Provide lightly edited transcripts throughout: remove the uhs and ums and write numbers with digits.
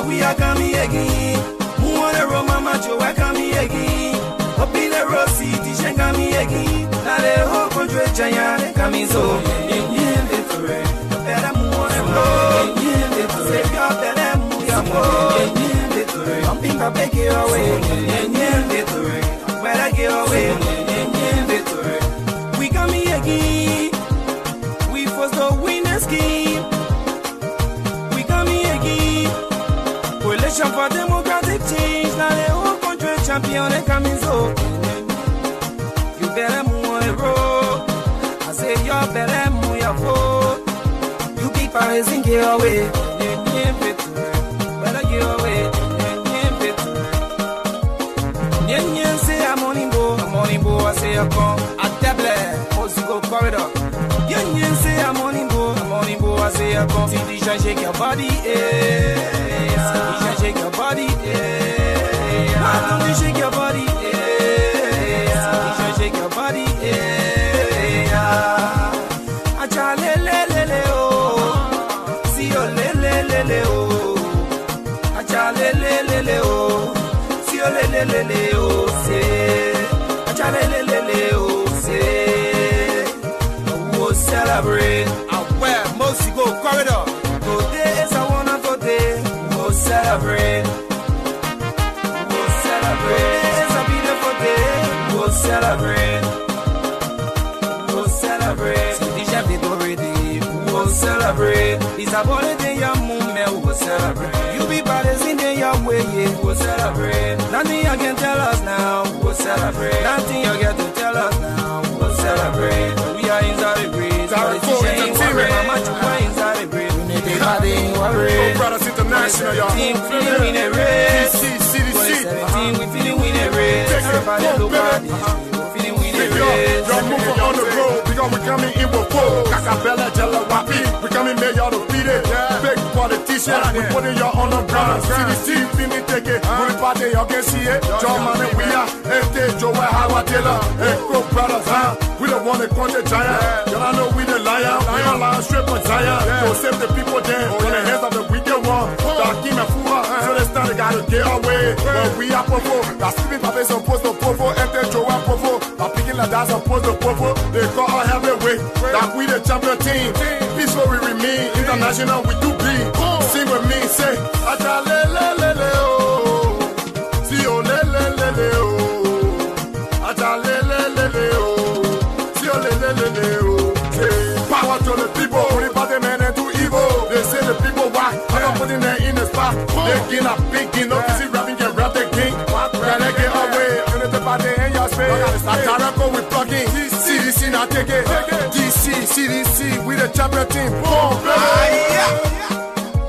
we are coming again. Who wanna roll mama Joe, I coming again. Up in the road city, she coming again. Now the whole country giant coming so. Victory. Better move on and roll. Say God, better move your more. Victory. I'm think I beg you away. Victory. Better get away. Victory. We coming again. We forced to win the scheme. We coming again. Coalition for democratic change. Now the whole country champion they coming so. You better move on the road. I say you better move your foot. You keep raising get away. Better get away. Yen say I'm on him bo. I say I come. I table. Musical corridor. Yen say I'm on him bo. I say I come. See the shake your body, yeah. Shake your body, yeah. Why don't you shake your body, yeah. Shake your body, yeah. Acha le le le le oh. See you le le le le oh. Acha le le le le oh. See you le le le le oh. Say acha le le le le oh. Say we'll celebrate. Go corridor. Today is a wonderful day. We'll celebrate. We'll celebrate. Today is a beautiful day. We'll celebrate. We'll celebrate. So the chef did already. We'll celebrate. It's a holiday, your moment. We'll celebrate. You be brothers in your way. We'll celebrate. Nothing you can tell us now. We'll celebrate. Nothing you get to tell us now. We'll celebrate. We are inside the breeze. Brothers International, y'all. Team feeling we in a race. Team we feeling we in a race. Everybody look at this. Feeling we in a race. Y'all moving on the road because we coming in with full. Kakabella, Jella, Wapi. We coming make y'all defeated. Big politician, we putting y'all on the ground. CDC, feeling take it. We party, y'all can see it. John Money, we are. FT, Joe, Howard Taylor. Echo Brothers, huh? We don't want to country giant. Y'all know we the lion. We don't lie straight from Zion. So save the people then. On the hands of the wicked one. Darky and Fura. So this time they gotta get away. But we are popo. That's sleeping Papa is supposed to popo. FT, Joe, popo. I'm picking like that's supposed to popo. They call our heavyweight. That we the champion team. Peaceful we remain. International we do bleed. Sing with me, say. Acha le le le le oh. See oh le le le le oh. Acha le le le le oh. Power to the people, putting bad men into evil. They say the people why I don't put in there in the spot. They get a big game, no easy rapping can rap the king. Can they get away? And it's the body in your space. I gotta go with plugging. CDC now take it. DC, CDC, we the champion team. Boom,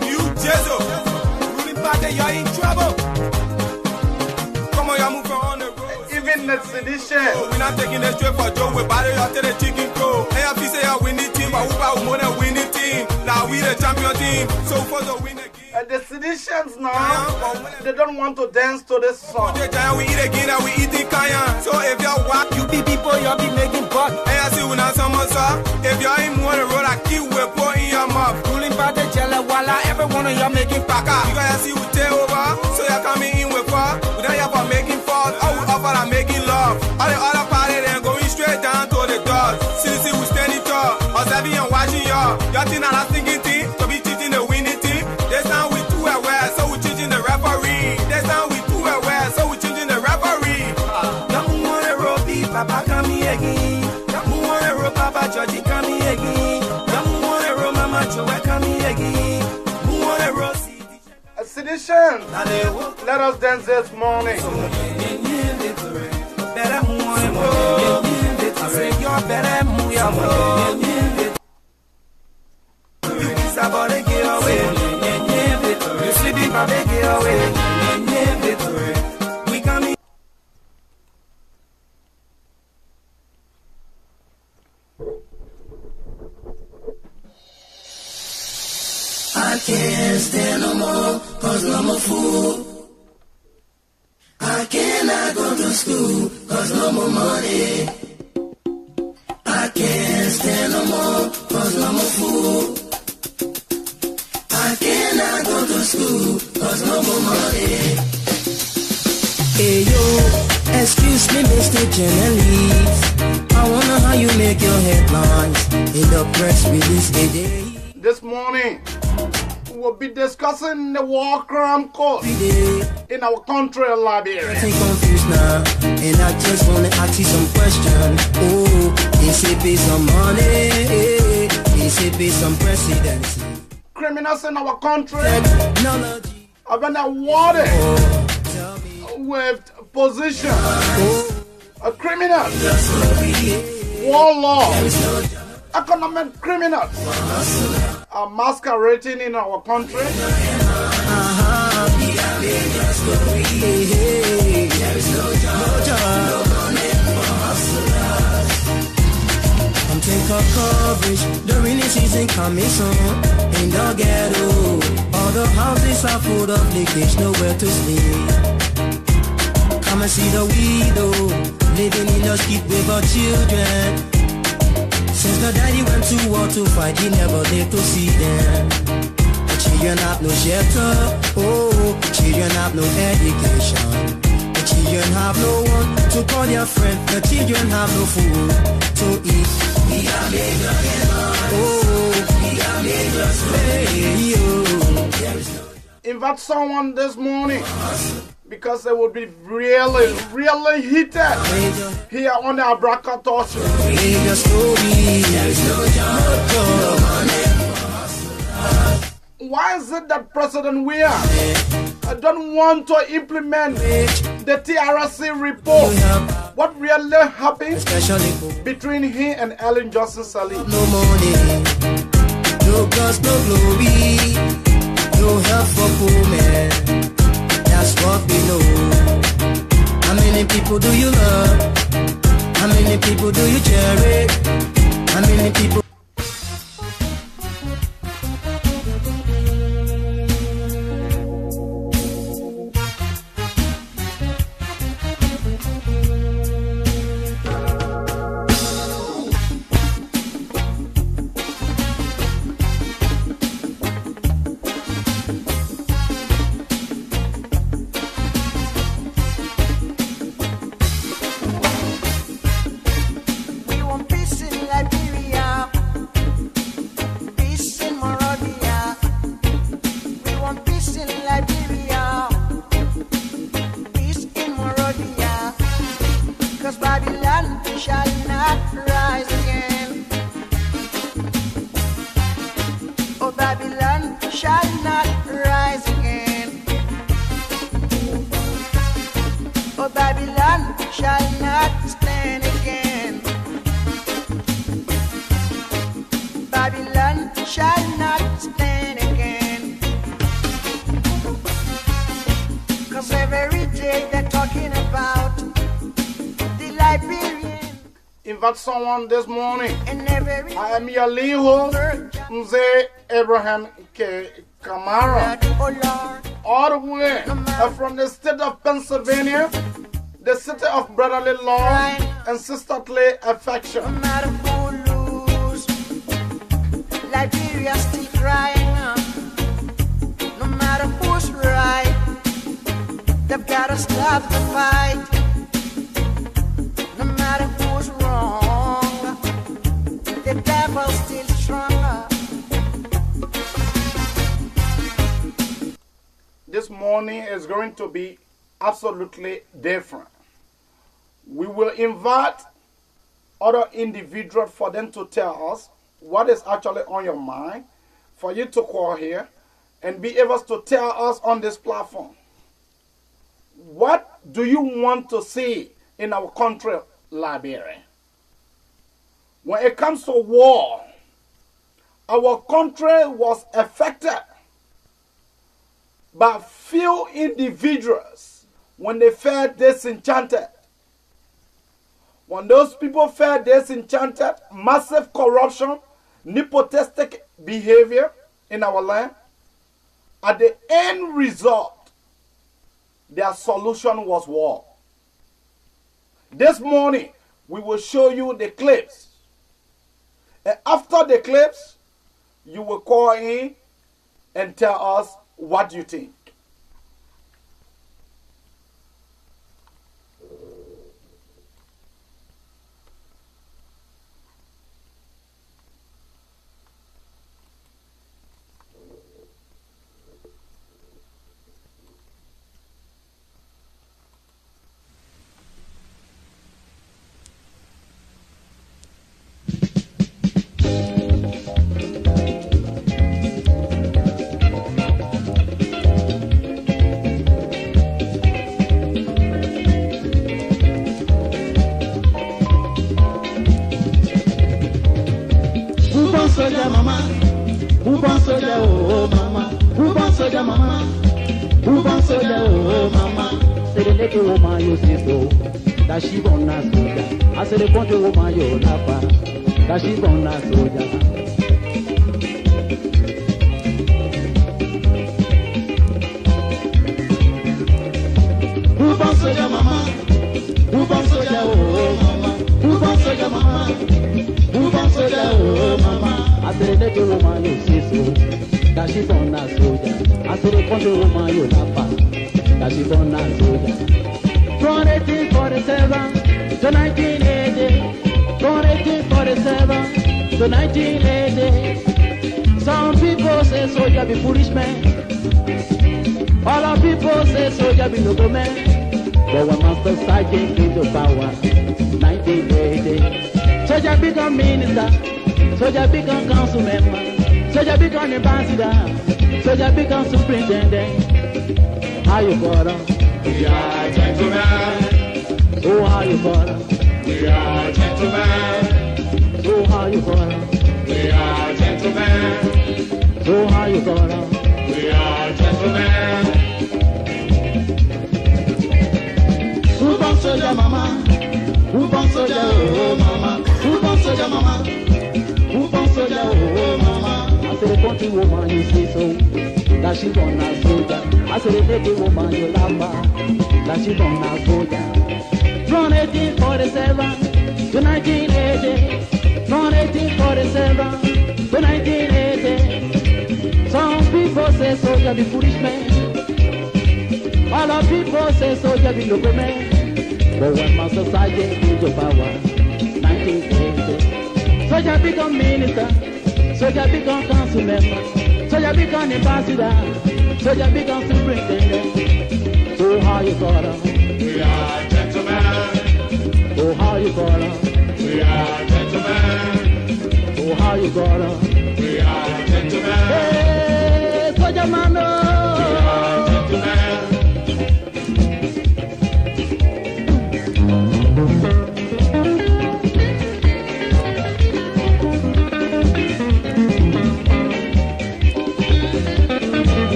New Jezo, ruling party, you're in trouble. Come on, y'all move on the road. Even the sedition. We're not taking the straight for Joe. We're battle out to the chicken crow. AFC say I win the team, but who more than win the team? Now we the champion team. So for the win again. The seditions now, they don't want to dance to this song. We eat again and we eat the kaya. So if you're walk, you be people, you'll be making buck. AFC when I'm samosa. If you're in one road, I keep with pour in your mouth. Ruling by the jelly, walla, everyone of y'all making paka. You guys see we take over, so you're coming in with far. We don't have for making fault, all we offer are making love. All the other party then going straight down to the doors. See, we standing tall, observing and watching y'all. Y'all think I'm not thinking team, to be cheating the winning team. This time we too aware, so we changing the referee. This time we too aware, so we changing the referee. Come on, Robbie, Papa, come here again. Come on, Papa, Georgie, come here again. Come on, Mama, Joe, come here again. Come on, A sedition. Let us dance this morning. Better move I say you're better move your move. You kiss about to get away. You sleeping about to get away. We coming. I can't stand no more, cause I'm a fool. I cannot go to school, cause no more money. I can't stand no more, cause I'm a fool. I cannot go to school, cause cause no more money. Hey yo, excuse me, Mr. Journalist, I wonder how you make your headlines in the press release today. This morning, we'll be discussing the war crime code in our country, Liberia. I'm confused now, and I just want to ask you some questions. Oh, is it based on money? Is it based on presidency? Criminals in our country Technology. have been awarded with position. Criminals, warlords, economic criminals are masquerading in our country. I'm think of coverage, the rainy season coming soon. In the ghetto, all the houses are full of leakage, nowhere to sleep. Come and see the widow living in the street with her children. Since the daddy went to war to fight, he never lived to see them. The children have no shelter, oh, children have no education. The children have no one to call their friend. The children have no food to eat. We are Lagos, oh, we are Lagos, radio. Invite someone this morning because they will be really, really heated here on the abrakar12. Why is it that President Weah don't want to implement the TRC report? What really happened between him and Ellen Johnson Sirleaf? No money, no gods, no glory, no help for poor men. That's what we know. How many people do you love? How many people do you cherish? How many people? Invite someone this morning. I am your lead host, Mzee Abraham K. Kamara. All the way from the state of Pennsylvania, the city of brotherly love and sisterly affection. No matter who lose, Liberia still crying. No matter who's right, they've got to stop the fight. No matter who's wrong, the devil's still stronger. This morning is going to be absolutely different. We will invite other individuals for them to tell us what is actually on your mind, for you to call here and be able to tell us on this platform. What do you want to see in our country, Liberia? When it comes to war, our country was affected by few individuals when they felt disenchanted. When those people felt disenchanted, massive corruption, nepotistic behavior in our land, at the end result, their solution was war. This morning, we will show you the clips. And after the clips, you will call in and tell us what you think. Who born soldier, oh mama? Who born soldier, mama? Who born soldier, oh mama? Say the naked woman you see so, that she born a soldier. I say the country woman you lapa, that she born a soldier. Who born soldier, mama? Who born soldier, oh mama? Who born soldier, mama? Who born soldier, oh mama? I say the naked woman you see so, that she born a soldier. I say the country woman you lapa, that she born a soldier. From 1847 to 1980, from 1847 to 1980. Some people say soldier be foolish man. Other people say soldier be noble man. But when Master Sergeant came to power, 1980, soldier become minister, soldier become council member, soldier become ambassador, soldier become superintendent. How you got on? We are gentlemen. Oh, how you got on? We are gentlemen. Oh, how you got on? We are gentlemen. Oh, how you got on? We are gentlemen. Who born soldier, mama? Who born soldier, oh mama? Who born soldier, mama? Who born soldier, oh mama? I say the country woman you see so, that she born a soldier. I say the naked woman you love her, that she born a soldier. From 1847 to 1980, from 1847 to 1980. Some people say soldier be foolish man. Other people say soldier be local man. But when Master Sergeant came to power, 1980, soldier become minister, soldier become council member, soldier become ambassador, soldier become superintendent. So how you got on? We are gentlemen. Oh, how you got on? We are gentlemen. Oh, how you got on? We are gentlemen. Hey, soldier man, We are gentlemen.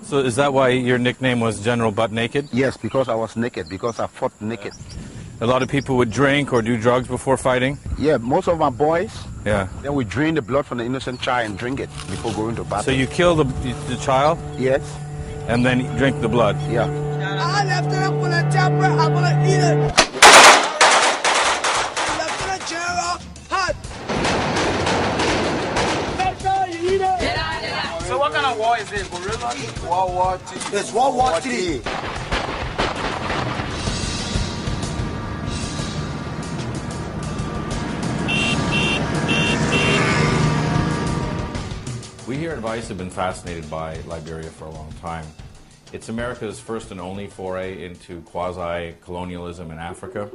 So is that why your nickname was General Butt Naked? Yes, because I was naked, because I fought naked. A lot of people would drink or do drugs before fighting? Yeah, most of my boys, Yeah. then we drain the blood from the innocent child and drink it before going to battle. So you kill the child Yes, and then drink the blood? yeah. I left it up on a chopper, I'm gonna eat it. Lieutenant General, hot. So what kind of war is it? Gorilla? World War II. It's World War III. We here at Vice have been fascinated by Liberia for a long time. It's America's first and only foray into quasi-colonialism in Africa.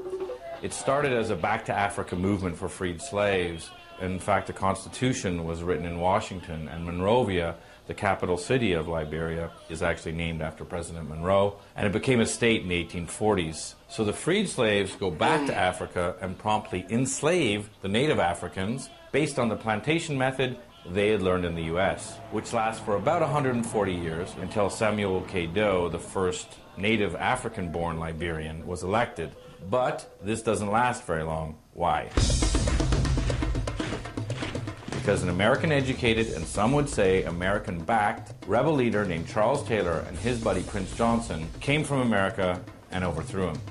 It started as a Back to Africa movement for freed slaves. In fact, the Constitution was written in Washington, and Monrovia, the capital city of Liberia, is actually named after President Monroe, and it became a state in the 1840s. So the freed slaves go back to Africa and promptly enslave the native Africans based on the plantation method they had learned in the U.S., which lasts for about 140 years until Samuel K. Doe, the first native African-born Liberian, was elected. But this doesn't last very long. Why? Because an American-educated, and some would say American-backed, rebel leader named Charles Taylor and his buddy Prince Johnson came from America and overthrew him.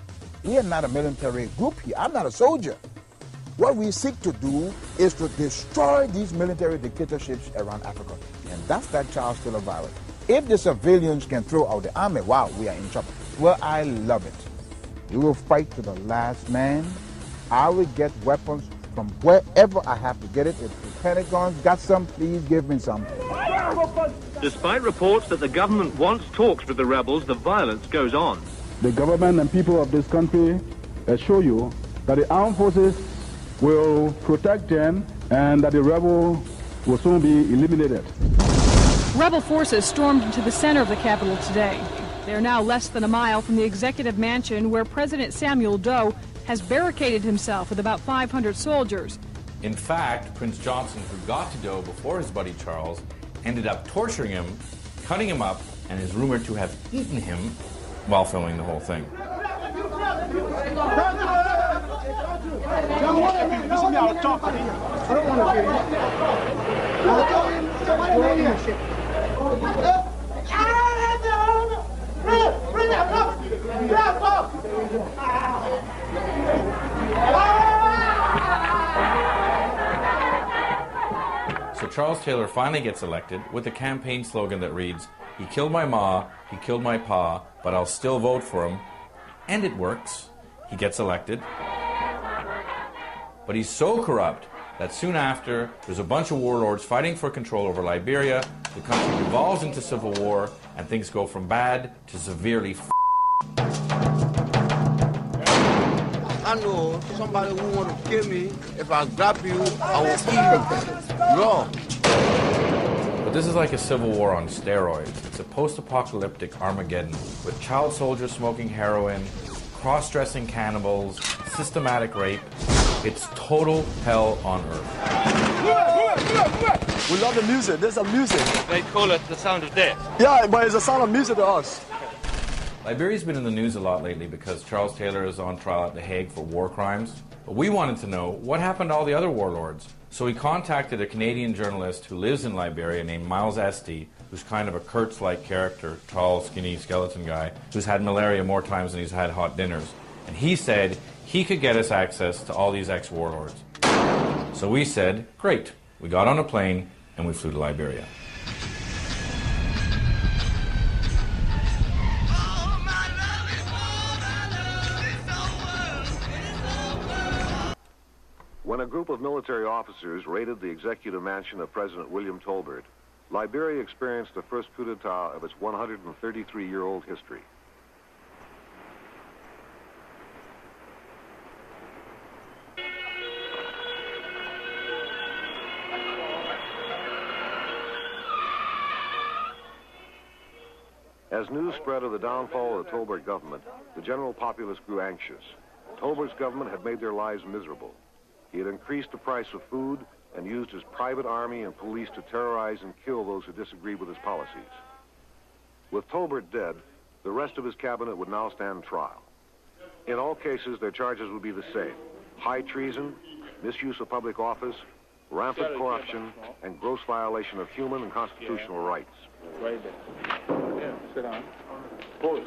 We are not a military group here. I'm not a soldier. What we seek to do is to destroy these military dictatorships around Africa. And that's that Charles Taylor virus. If the civilians can throw out the army, wow, we are in trouble. Well, I love it. We will fight to the last man. I will get weapons from wherever I have to get it. If the Pentagon's got some, please give me some. Despite reports that the government wants talks with the rebels, the violence goes on. the government and people of this country assure you that the armed forces will protect them and that the rebel will soon be eliminated. Rebel forces stormed into the center of the capital today. They are now less than a mile from the executive mansion where President Samuel Doe has barricaded himself with about 500 soldiers. In fact, Prince Johnson, who got to Doe before his buddy Charles, ended up torturing him, cutting him up, and is rumored to have eaten him while filming the whole thing. So Charles Taylor finally gets elected with a campaign slogan that reads, "He killed my ma, he killed my pa, but I'll still vote for him." And it works. He gets elected. But he's so corrupt that soon after, there's a bunch of warlords fighting for control over Liberia, the country devolves into civil war, and things go from bad to severely I know somebody who want to kill me. If I grab you, I will kill you. No. But this is like a civil war on steroids. It's a post-apocalyptic Armageddon with child soldiers smoking heroin, cross-dressing cannibals, systematic rape. It's total hell on earth. We love the music. There's a music. They call it the sound of death. Yeah, but it's a sound of music to us. Liberia's been in the news a lot lately because Charles Taylor is on trial at The Hague for war crimes. But we wanted to know what happened to all the other warlords. So we contacted a Canadian journalist who lives in Liberia named Miles Esty, who's kind of a Kurtz-like character, tall, skinny, skeleton guy, who's had malaria more times than he's had hot dinners. And he said he could get us access to all these ex-warlords. So we said, great. We got on a plane and we flew to Liberia. When a group of military officers raided the executive mansion of President William Tolbert, Liberia experienced the first coup d'etat of its 133-year-old history. As news spread of the downfall of the Tolbert government, the general populace grew anxious. Tolbert's government had made their lives miserable. He had increased the price of food and used his private army and police to terrorize and kill those who disagreed with his policies. With Tolbert dead, the rest of his cabinet would now stand trial. In all cases, their charges would be the same: high treason, misuse of public office, rampant corruption, and gross violation of human and constitutional rights. Right there. Yeah, sit down. Pose.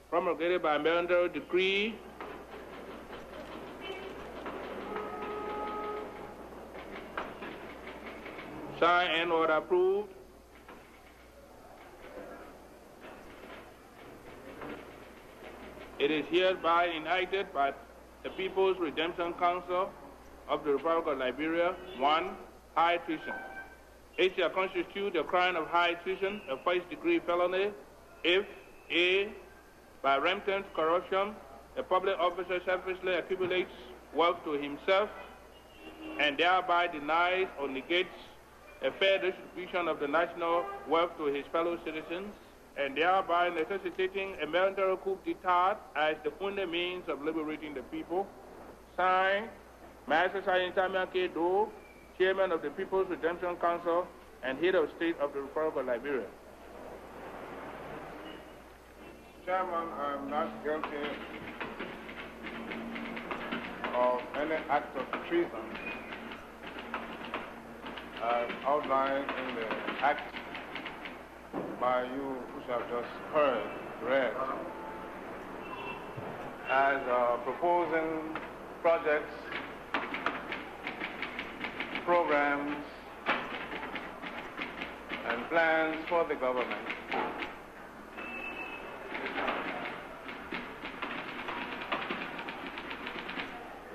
Promulgated by military decree signed and order approved. It is hereby enacted by the People's Redemption Council of the Republic of Liberia. 1. High treason. It shall constitute a crime of high treason, a first-degree felony, if A, by rampant corruption, a public officer selfishly accumulates wealth to himself and thereby denies or negates a fair distribution of the national wealth to his fellow citizens, and thereby necessitating a military coup d'etat as the only means of liberating the people. Signed, Master Sergeant Samuel K. Doe, Chairman of the People's Redemption Council and Head of State of the Republic of Liberia. Chairman, I am not guilty of any act of treason as outlined in the act by you which have just read, as proposing projects, programs, and plans for the government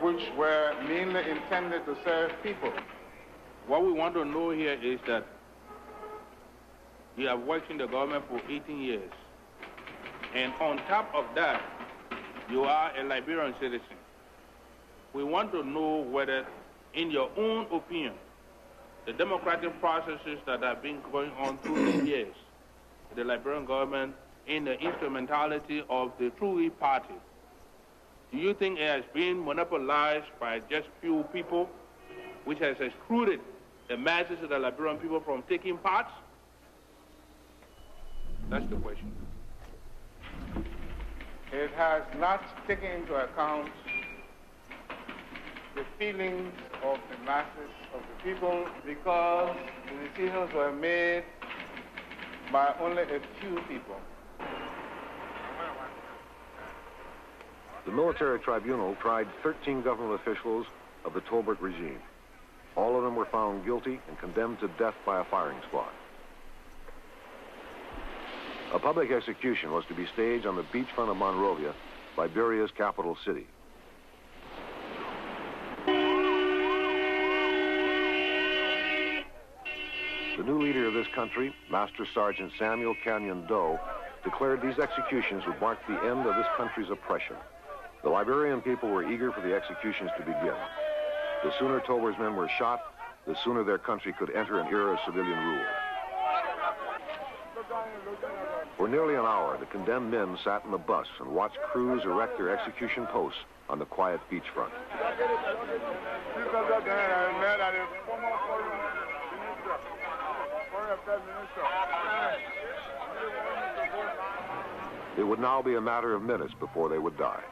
which were mainly intended to serve people. What we want to know here is that You have worked in the government for 18 years. And on top of that, you are a Liberian citizen. We want to know whether, in your own opinion, the democratic processes that have been going on through the years, the Liberian government in the instrumentality of the True Party, do you think it has been monopolized by just few people, which has excluded the masses of the Liberian people from taking part? That's the question. It has not taken into account the feelings of the masses of the people because the decisions were made by only a few people. The military tribunal tried 13 government officials of the Tolbert regime. All of them were found guilty and condemned to death by a firing squad. A public execution was to be staged on the beachfront of Monrovia, Liberia's capital city. The new leader of this country, Master Sergeant Samuel Canyon Doe, declared these executions would mark the end of this country's oppression. The Liberian people were eager for the executions to begin. The sooner Tolbert's men were shot, the sooner their country could enter an era of civilian rule. For nearly an hour, the condemned men sat in the bus and watched crews erect their execution posts on the quiet beachfront. It would now be a matter of minutes before they would die.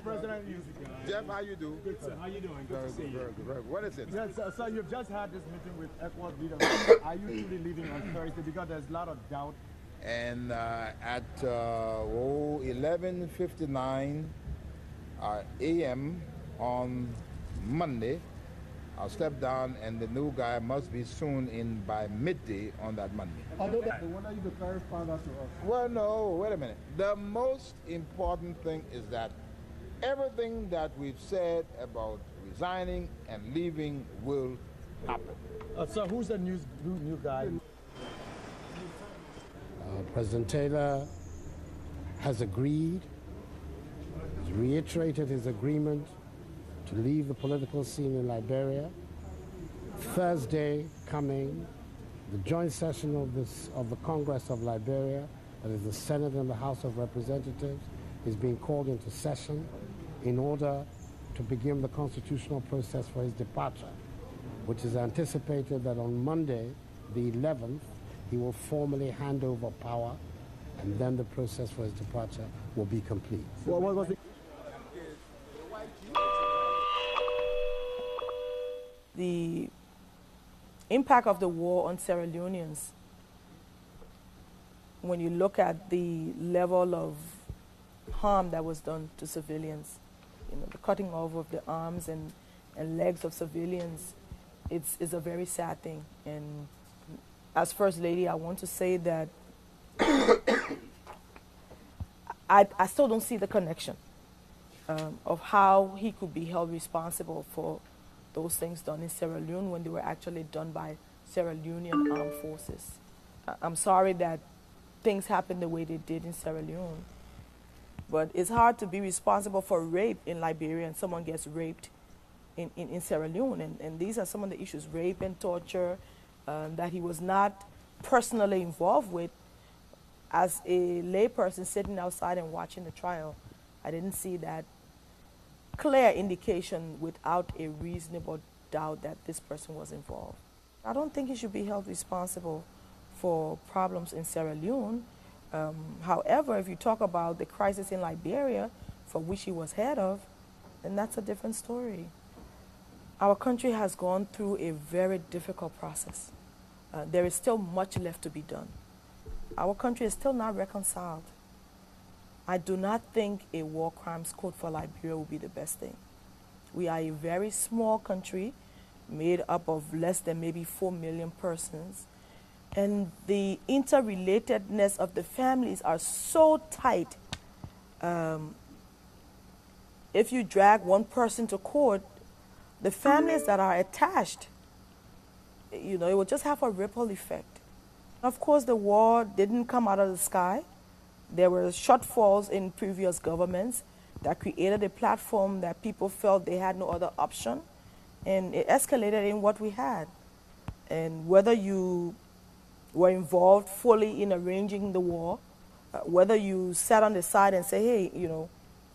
President. Jeff, how you do? Good, sir. How you doing? Good to see you. Very good, very good. What is it? Yes, so you've just had this meeting with ECOWAS leaders. Are you truly leaving on Thursday? Because there's a lot of doubt. And at 11:59 a.m. on Monday, I'll step down, and the new guy must be soon in by midday on that Monday. Although they want you to clarify that to us. Well, no, wait a minute. The most important thing is that everything that we've said about resigning and leaving will happen. So who's the new guy? President Taylor has agreed, has reiterated his agreement to leave the political scene in Liberia. Thursday coming, the joint session of the Congress of Liberia, that is the Senate and the House of Representatives, is being called into session in order to begin the constitutional process for his departure, which is anticipated that on Monday, the 11th, he will formally hand over power, and then the process for his departure will be complete. What was it? The impact of the war on Sierra Leoneans, when you look at the level of harm that was done to civilians, the cutting off of the arms and legs of civilians, it's a very sad thing. And as First Lady, I want to say that I still don't see the connection of how he could be held responsible for those things done in Sierra Leone when they were actually done by Sierra Leonean armed forces. I'm sorry that things happened the way they did in Sierra Leone, but it's hard to be responsible for rape in Liberia and someone gets raped in Sierra Leone. And these are some of the issues, rape and torture, that he was not personally involved with. As a layperson sitting outside and watching the trial, I didn't see that clear indication without a reasonable doubt that this person was involved. I don't think he should be held responsible for problems in Sierra Leone. However, if you talk about the crisis in Liberia, for which he was head of, then that's a different story. Our country has gone through a very difficult process. There is still much left to be done. Our country is still not reconciled. I do not think a war crimes code for Liberia will be the best thing. We are a very small country made up of less than maybe 4 million persons. And the interrelatedness of the families are so tight. If you drag one person to court, the families that are attached, it will just have a ripple effect. Of course, the war didn't come out of the sky. There were shortfalls in previous governments that created a platform that people felt they had no other option, and it escalated in what we had. And whether you were involved fully in arranging the war, whether you sat on the side and say, hey,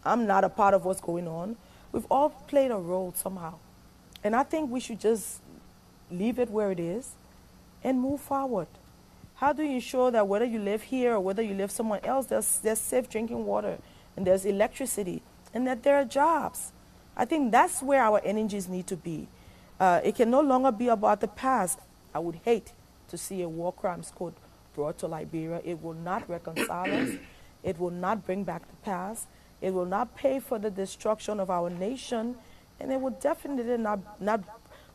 I'm not a part of what's going on, we've all played a role somehow. And I think we should just leave it where it is and move forward. How do you ensure that whether you live here or whether you live somewhere else, there's safe drinking water and there's electricity and that there are jobs? I think that's where our energies need to be. It can no longer be about the past. I would hate to see a war crimes code brought to Liberia. It will not reconcile us. It will not bring back the past. It will not pay for the destruction of our nation. And it will definitely not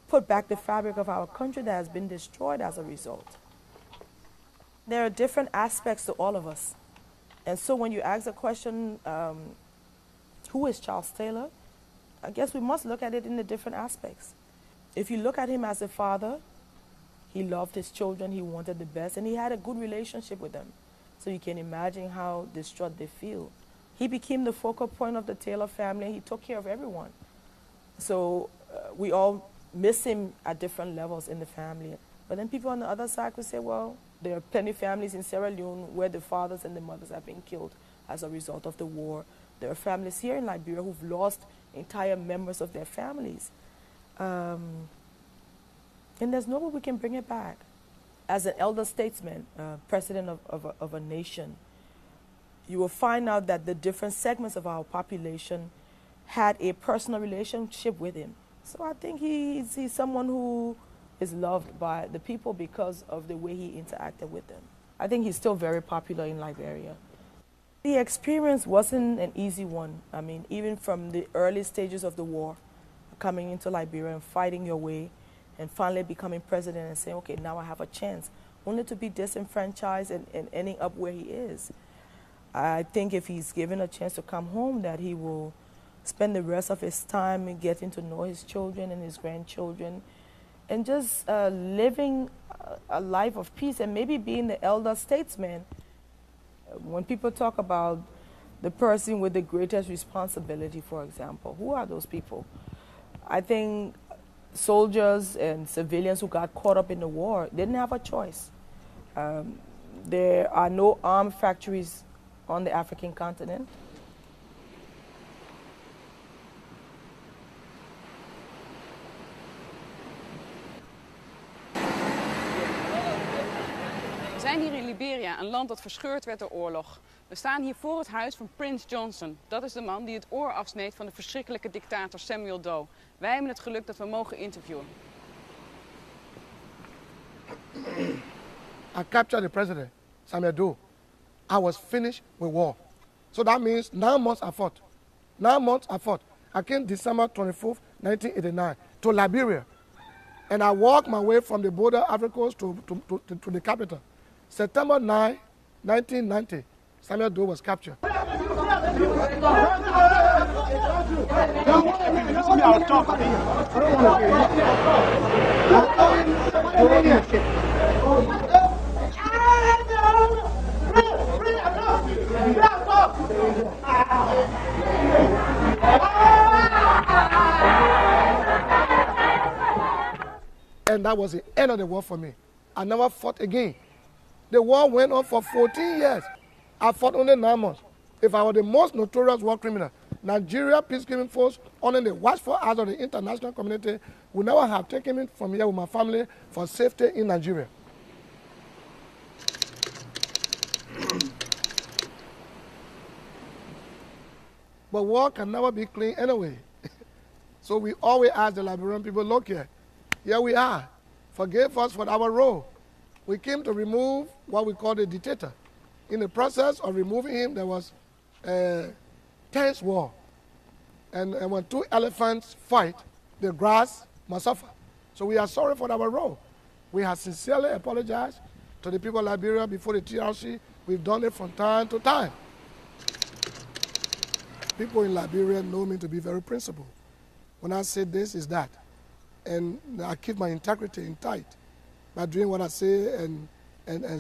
put back the fabric of our country that has been destroyed as a result. There are different aspects to all of us. And so when you ask the question, who is Charles Taylor? I guess we must look at it in the different aspects. If you look at him as a father, he loved his children, he wanted the best, and he had a good relationship with them. So you can imagine how distraught they feel. He became the focal point of the Taylor family. He took care of everyone. So we all miss him at different levels in the family. But then people on the other side could say, well, there are plenty of families in Sierra Leone where the fathers and the mothers have been killed as a result of the war. There are families here in Liberia who've lost entire members of their families. And there's no way we can bring it back. As an elder statesman, president of a nation, you will find out that the different segments of our population had a personal relationship with him. So I think he's someone who is loved by the people because of the way he interacted with them. I think he's still very popular in Liberia. The experience wasn't an easy one. I mean, even from the early stages of the war, coming into Liberia and fighting your way, and finally becoming president and saying, okay, now I have a chance, only to be disenfranchised and ending up where he is. I think if he's given a chance to come home, that he will spend the rest of his time getting to know his children and his grandchildren, and just living a life of peace, and maybe being the elder statesman. When people talk about the person with the greatest responsibility, for example, who are those people? I think soldiers and civilians who got caught up in the war didn't have a choice. There are no arms factories on the African continent. We zijn hier in Liberia, een land dat verscheurd werd door oorlog. We staan hier voor het huis van Prins Johnson. Dat is de man die het oor afsneed van de verschrikkelijke dictator Samuel Doe. Wij hebben het geluk dat we mogen interviewen. I captured the president, Samuel Doe. I was finished with war. So that means 9 months I fought. 9 months I fought. I came December 24th, 1989 to Liberia. And I walked my way from the border Ivory Coast to the capital. September 9, 1990, Samuel Doe was captured. And that was the end of the war for me. I never fought again. The war went on for 14 years. I fought only 9 months. If I were the most notorious war criminal, Nigeria peacekeeping force under the watchful eyes of the international community would never have taken me from here with my family for safety in Nigeria. But war can never be clean anyway. So we always ask the Liberian people, look here we are. Forgive us for our role. We came to remove what we call the dictator. In the process of removing him, there was a tense war. And when 2 elephants fight, the grass must suffer. So we are sorry for our role. We have sincerely apologized to the people of Liberia before the TRC. We've done it from time to time. People in Liberia know me to be very principled. When I say this, is that. And I keep my integrity in tight by doing what I say and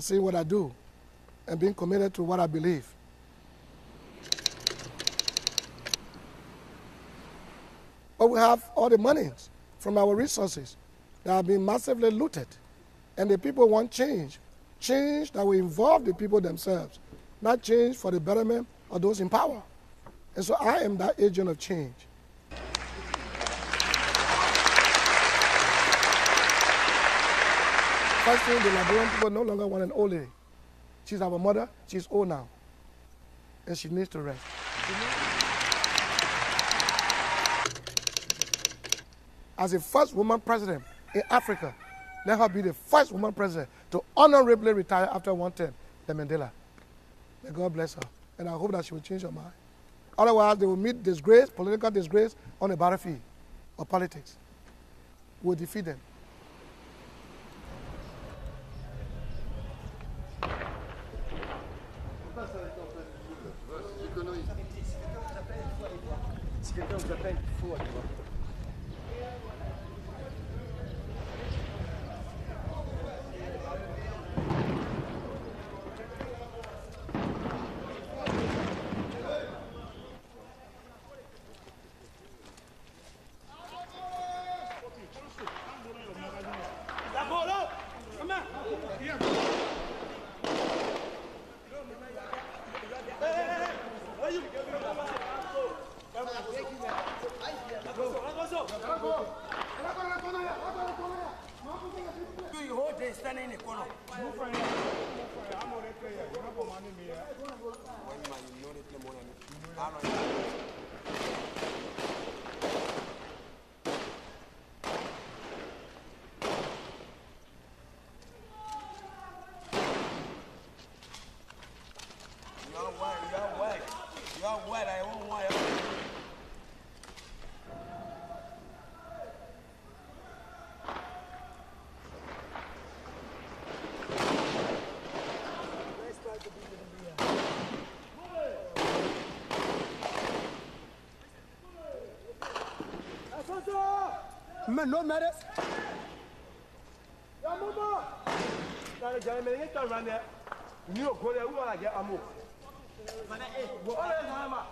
saying what I do and being committed to what I believe. But we have all the monies from our resources that have been massively looted. And the people want change. Change that will involve the people themselves, not change for the betterment of those in power. And so I am that agent of change. First thing, the Liberian people no longer want an old lady. She's our mother, she's old now, and she needs to rest. As the first woman president in Africa, let her be the first woman president to honorably retire after one term, the Mandela. May God bless her, and I hope that she will change her mind. Otherwise, they will meet disgrace, political disgrace, on the battlefield of politics. We'll defeat them. Si quelqu'un vous appelle, il faut aller voir. Standing in the corner. No, You are white. I won't white. Man, no matters. Your mama. Now the gentleman, you can run there. You go there, we want to get a move. Man, hey, go all the mama.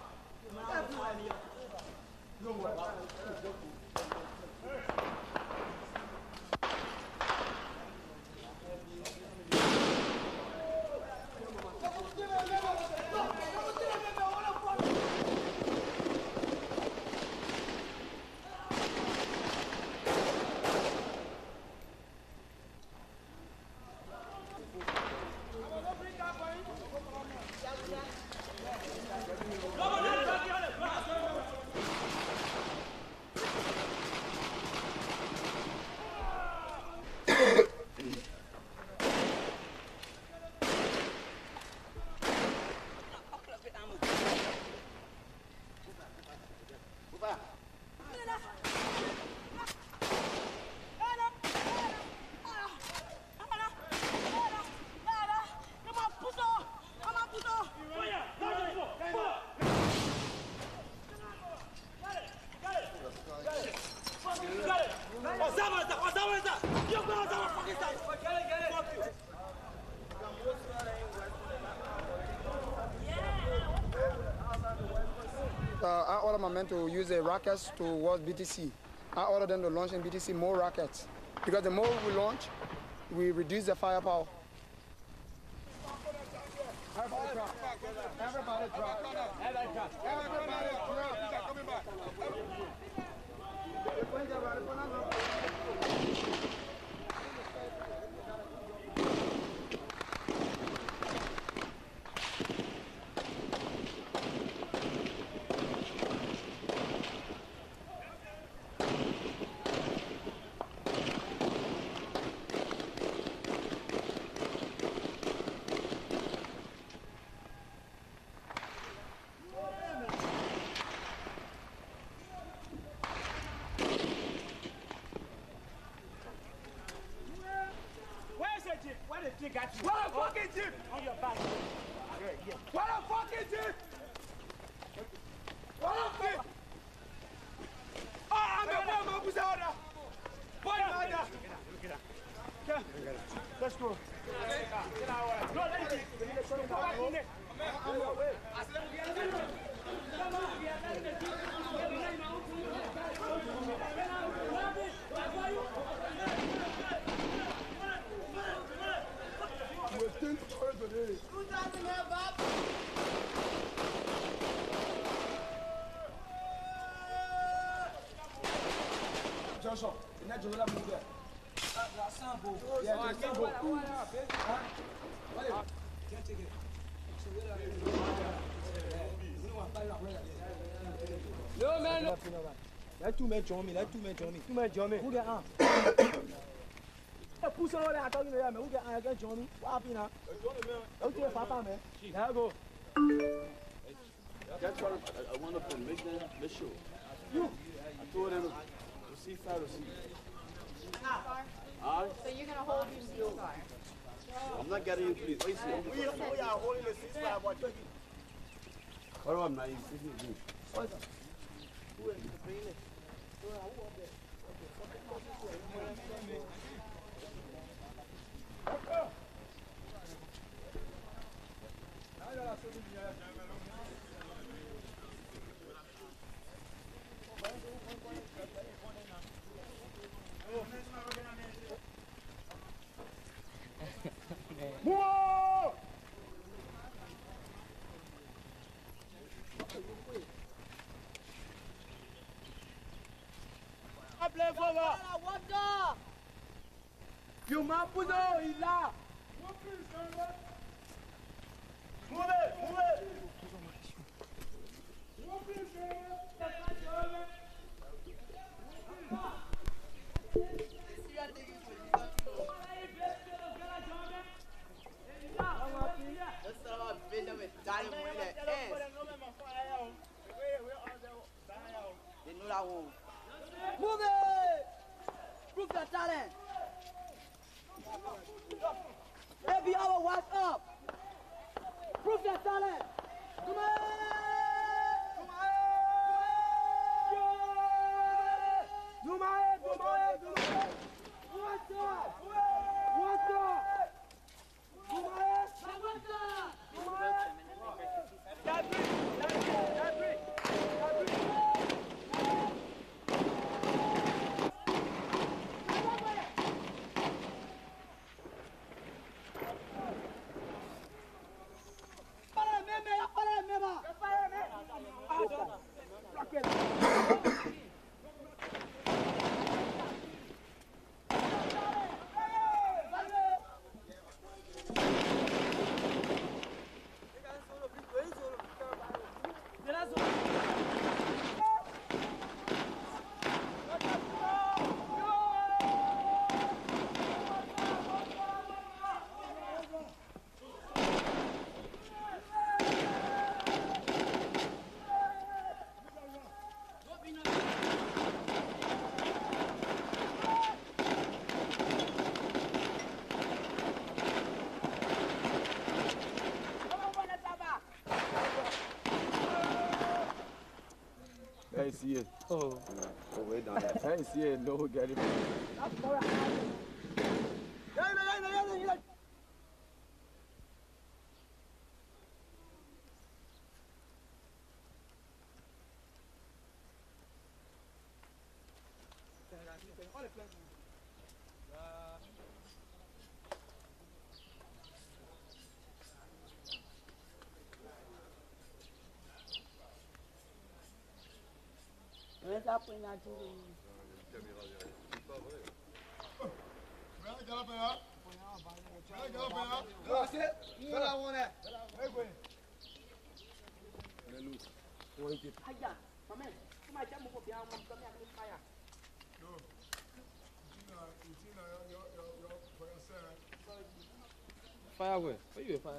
I ordered my men to use the rockets towards BTC. I ordered them to launch in BTC more rockets. Because the more we launch, we reduce the firepower. Everybody drop. Everybody drop. Everybody drop. Everybody drop. Coming back. Where the jeep got you? Where the fucking jeep? On your back. Yeah. Where the fucking jeep? Where the jeep? Oh, I'm going to go. Boy, let's go. Get out. No, let it go. Joshua, you're not doing that move there. Yeah, can't take it. No, man. Let two men join me. Let two men join me. Two men join me. Who get on? Push on there. I told you that, man. Who get on? I get join me. What happened now? Don't you have Papa, man? There you go. That's what I want to make them show. I told them to see fire to see. So you're going to hold your ceasefire? I'm not getting you, please. What you see? We are holding the ceasefire. What do I mean? What is that? Whoa! You mapuzo, il est là. That's They know that one. Move it! Prove your talent. Every hour, watch up. Prove your talent. Come on! I ain't see it. Oh, way down there. I ain't see it. No, get it. Fire where? Where you fire?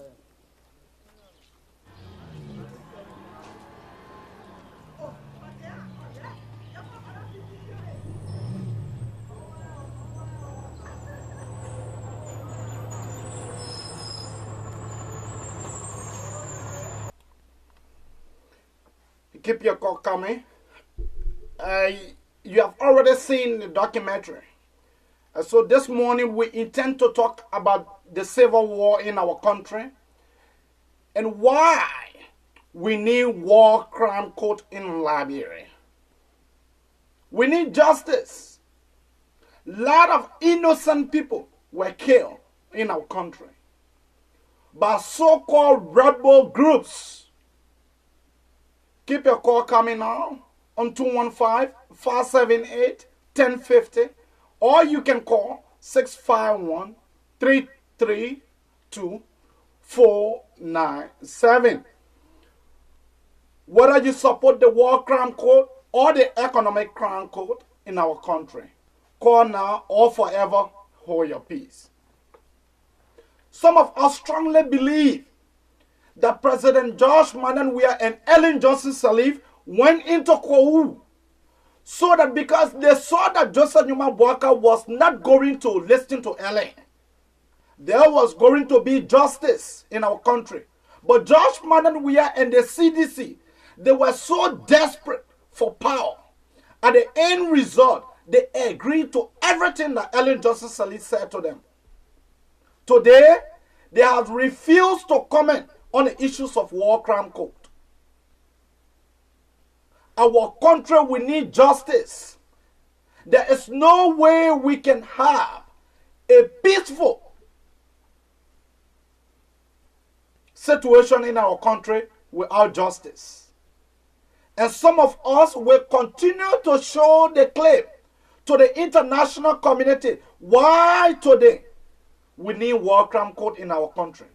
Keep your call coming. You have already seen the documentary. So this morning we intend to talk about the civil war in our country and why we need war crime court in Liberia. We need justice. A lot of innocent people were killed in our country by so-called rebel groups. Keep your call coming now on 215-578-1050, or you can call 651-332-497. Whether you support the war crime court or the economic crime court in our country, call now or forever hold your peace. Some of us strongly believe that President George Weah and Ellen Johnson Sirleaf went into Kwahu so that because they saw that Joseph Numa Boaka was not going to listen to Ellen, there was going to be justice in our country. But George Weah and the CDC, they were so desperate for power. At the end result, they agreed to everything that Ellen Johnson Sirleaf said to them. Today, they have refused to comment on the issues of war crime court. Our country, we need justice. There is no way we can have a peaceful situation in our country without justice. And some of us will continue to show the claim to the international community why today we need war crime court in our country.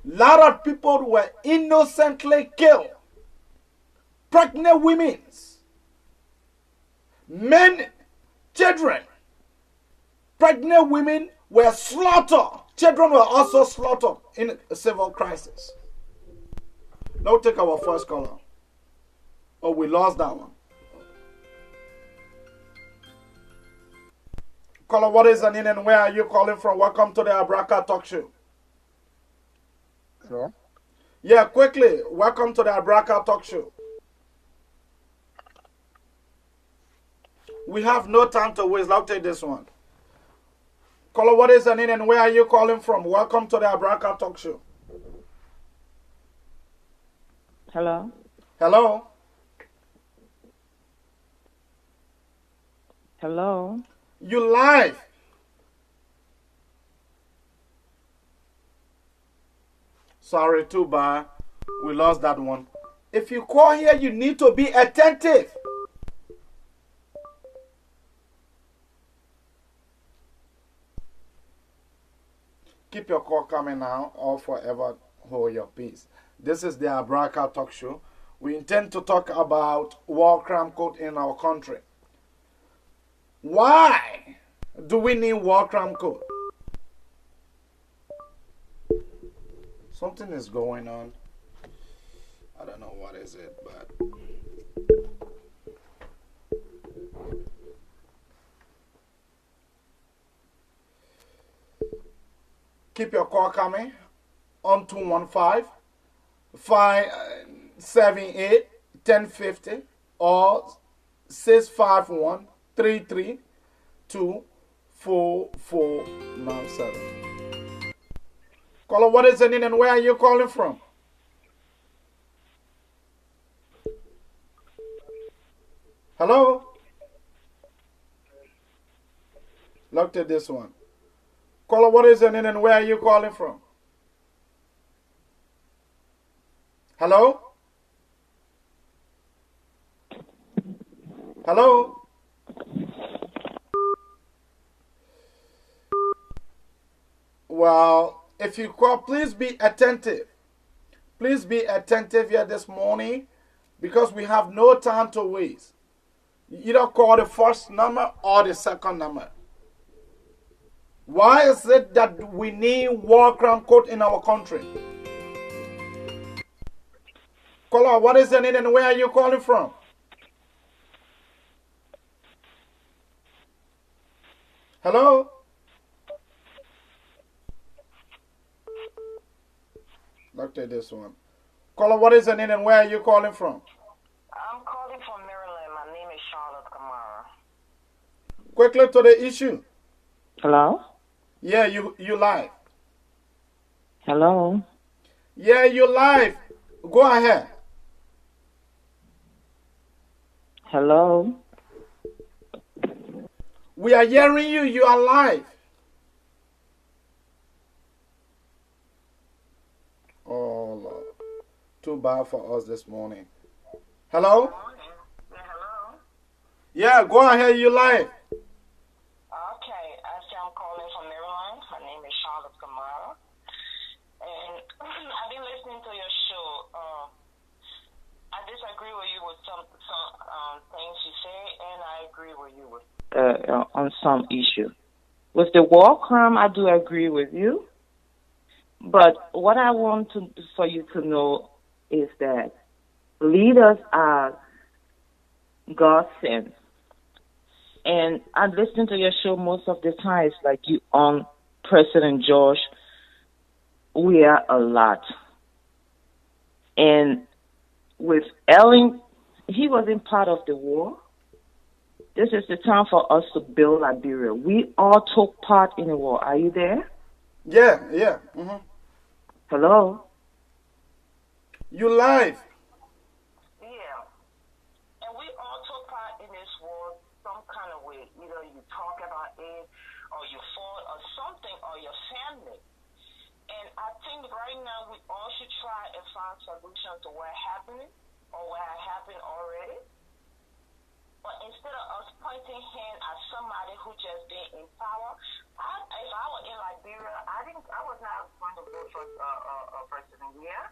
A lot of people were innocently killed. Pregnant women, men, children. Pregnant women were slaughtered. Children were also slaughtered in a civil crisis. Now take our first caller. Oh, we lost that one. Caller, what is your name and where are you calling from? Welcome to the Abraka Talk Show. Hello? Yeah, quickly. Welcome to the Abraka Talk Show. We have no time to waste. I'll take this one. Caller, what is your name and where are you calling from? Welcome to the Abraka Talk Show. Hello? Hello? Hello? You live. Sorry, too bad. We lost that one. If you call here, you need to be attentive. Keep your call coming now or forever hold your peace. This is the Abraka Talk Show. We intend to talk about war crime code in our country. Why do we need war crime code? Something is going on. I don't know what is it, but keep your call coming on 215-578-1050 or 651-33-24497. Caller, what is the name and where are you calling from? Hello? Look at this one. Caller, what is the name and where are you calling from? Hello? Hello? Well, if you call, please be attentive. Please be attentive here this morning because we have no time to waste. You either call the first number or the second number. Why is it that we need war crime code in our country? Caller, what is the name and where are you calling from? Hello? Look at this one. Caller, what is the name and where are you calling from? I'm calling from Maryland. My name is Charlotte Kamara. Quickly to the issue. Hello? Yeah, you live. Hello? Yeah, you live. Go ahead. Hello? We are hearing you. You are live. Oh, Lord. Too bad for us this morning. Hello? Yeah, hello? Yeah, go ahead. You live. Okay, I'm calling from Maryland. My name is Charlotte Kamara. And I've been listening to your show. I disagree with you with some things you say, and I agree with you with On some issue. With the war crime, I do agree with you. But what I want for you to know is that leaders are God sent. And I listen to your show most of the time. It's like you on President George. We are a lot. And with Ellen, he wasn't part of the war. This is the time for us to build Liberia. We all took part in the war. Are you there? Yeah. Hello? You live. Yeah. And we all took part in this war some kind of way. Either you talk about it, or you fought, or something, or your family. And I think right now we all should try and find solutions to what happened, or what had happened already. But instead of us pointing hand at somebody who just been in power, if I were in Liberia, I was not going to vote for President, yeah.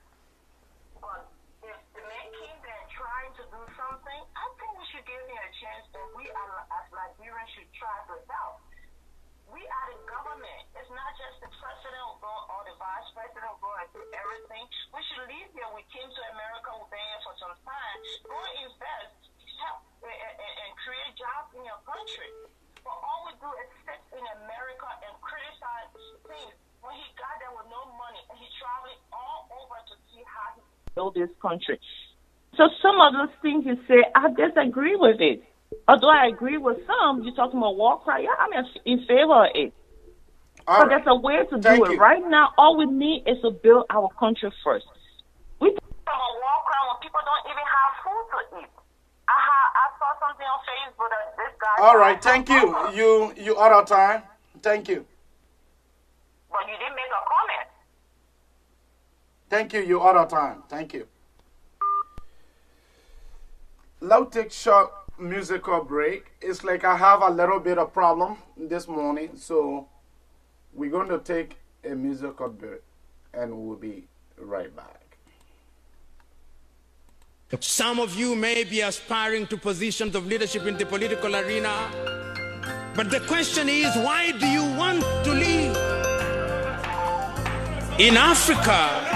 But if the man came there trying to do something, I think we should give him a chance, and we as Liberians should try this out. We are the government. It's not just the president will go or the vice president will go and do everything. We should leave here. We came to America go invest, help, and create jobs in your country. But all we do is sit in America and criticize things. When he got there with no money, and he traveled all over to see how he built this country. So some of those things you say, I disagree with it. Although I agree with some, you're talking about war cry. Yeah, I'm in favor of it. But there's a way to do it. Right now, all we need is to build our country first. We talk about war cry when people don't even have food to eat. I saw something on Facebook that this guy... All right, thank you. You out of time. Thank you. But you didn't make a comment. Thank you. You out of time. Thank you. Let's take short musical break. It's like I have a little bit of problem this morning, so we're going to take a musical break, and we'll be right back. Some of you may be aspiring to positions of leadership in the political arena, but the question is, why do you want to live in Africa?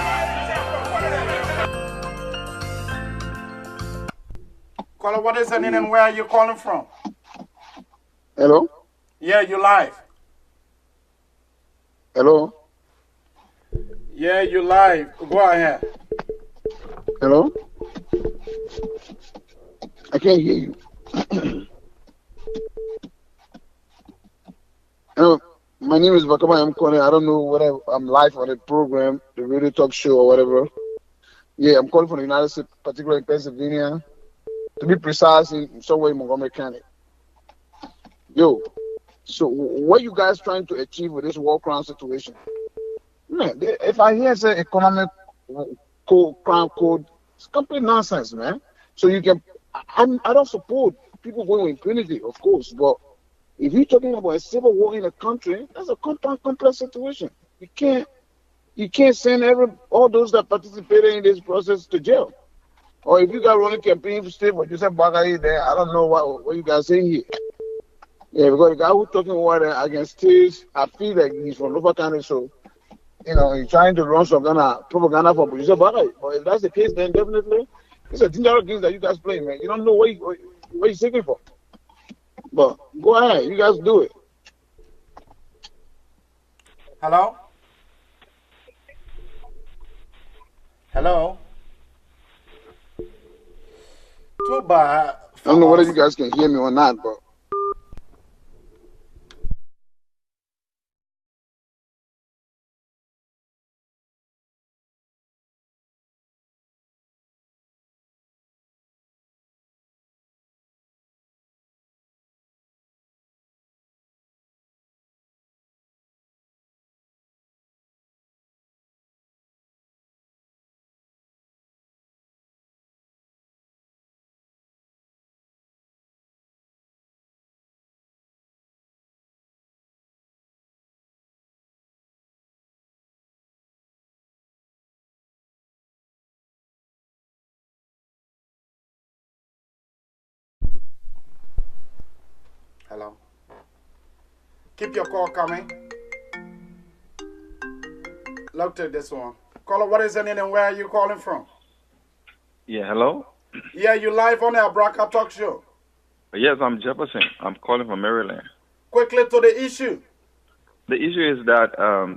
Caller, what is your name and where are you calling from? Hello? Yeah, you live. Hello? Yeah, you live. Go ahead. Hello? I can't hear you. Hello, my name is Bakama. I'm calling. I don't know whether I'm live on the program, the radio talk show or whatever. Yeah, I'm calling from the United States, particularly in Pennsylvania. To be precise, in somewhere in Montgomery County. Yo, so what you guys trying to achieve with this war crime situation? Man, if I hear say economic crime code, it's complete nonsense, man. So you can, I don't support people going with impunity, of course, but if you're talking about a civil war in a country, that's a complex situation. You can't send all those that participated in this process to jail. Or if you got running campaign for state, but you said Bagari there, I don't know what you guys saying here. Yeah, because the guy who's talking about against states, I feel like he's from Lofa County, so he's trying to run some kind of propaganda for producer Bagari. But if that's the case, then definitely it's a dangerous game that you guys play, man. You don't know what you're seeking for. But go ahead, you guys do it. Hello? Hello? Too bad. I don't know whether you guys can hear me or not, but Hello. Keep your call coming. Look at this one. Caller, what is your name and where are you calling from? Yeah, hello? Yeah, you live on the Abrakar talk show. Yes, I'm Jefferson. I'm calling from Maryland. Quickly to the issue. The issue is that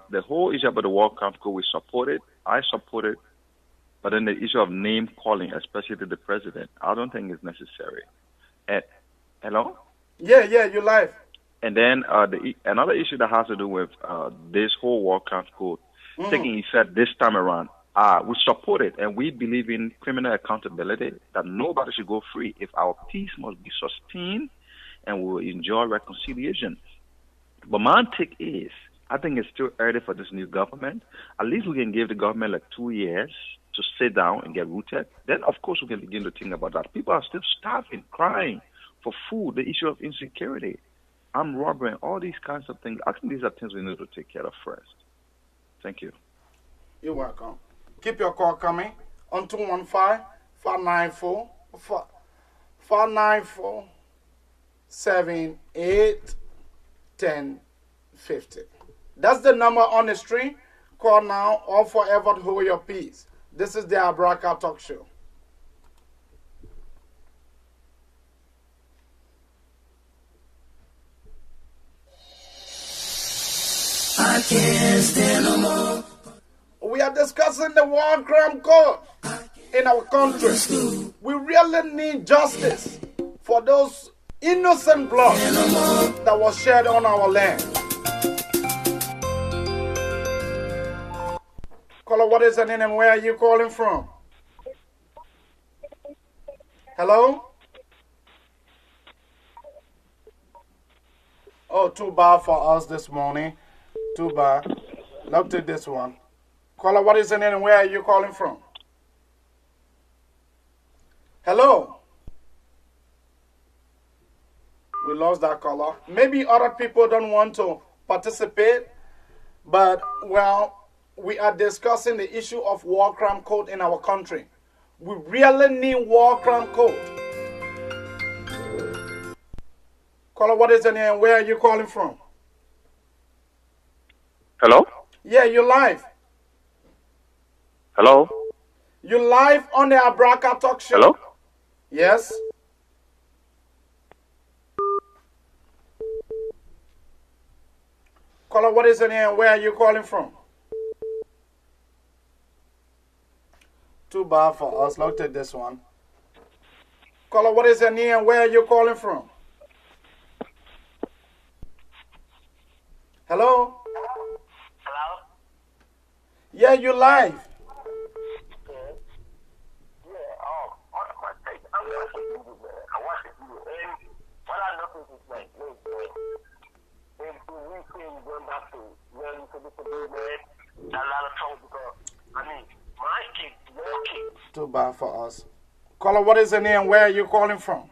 the whole issue about the World Cup, we support it. I support it. But then the issue of name calling, especially to the president, I don't think is necessary. Hello? Yeah, you're live. And then another issue that has to do with this whole World Cup code taking effect this time around, we support it, and we believe in criminal accountability, that nobody should go free if our peace must be sustained and we will enjoy reconciliation. But my take is, I think it's still early for this new government. At least we can give the government like 2 years to sit down and get rooted. Then, of course, we can begin to think about that. People are still starving, crying for food, the issue of insecurity, armed robbery, all these kinds of things. I think these are things we need to take care of first. Thank you. You're welcome. Keep your call coming on 215-594-78-1050. That's the number on the screen. Call now or forever hold your peace. This is the Abrakar Talk Show. can't stand no more. We are discussing the war crime code in our country. We really need justice for those innocent blood that was shed on our land. Caller, what is your name and where are you calling from? Hello? Oh, too bad for us this morning. Too bad. Let's take this one. Caller, what is your name and where are you calling from? Hello? We lost that caller. Maybe other people don't want to participate, but, well, we are discussing the issue of war crime code in our country. We really need war crime code. Caller, what is your name? Where are you calling from? Hello? Yeah, you're live. Hello? You're live on the Abrakar talk show. Hello? Yes. Caller, what is your name? Where are you calling from? Too bad for us. Let's take this one. Caller, what is your name? Where are you calling from? Hello? Hello? Yeah, you live. I watch the video, and what I noticed is like, look, if we can go back to where we could be man, a lot of trouble because, I mean, my kids, your kids. Too bad for us. Caller, what is your name? Where are you calling from?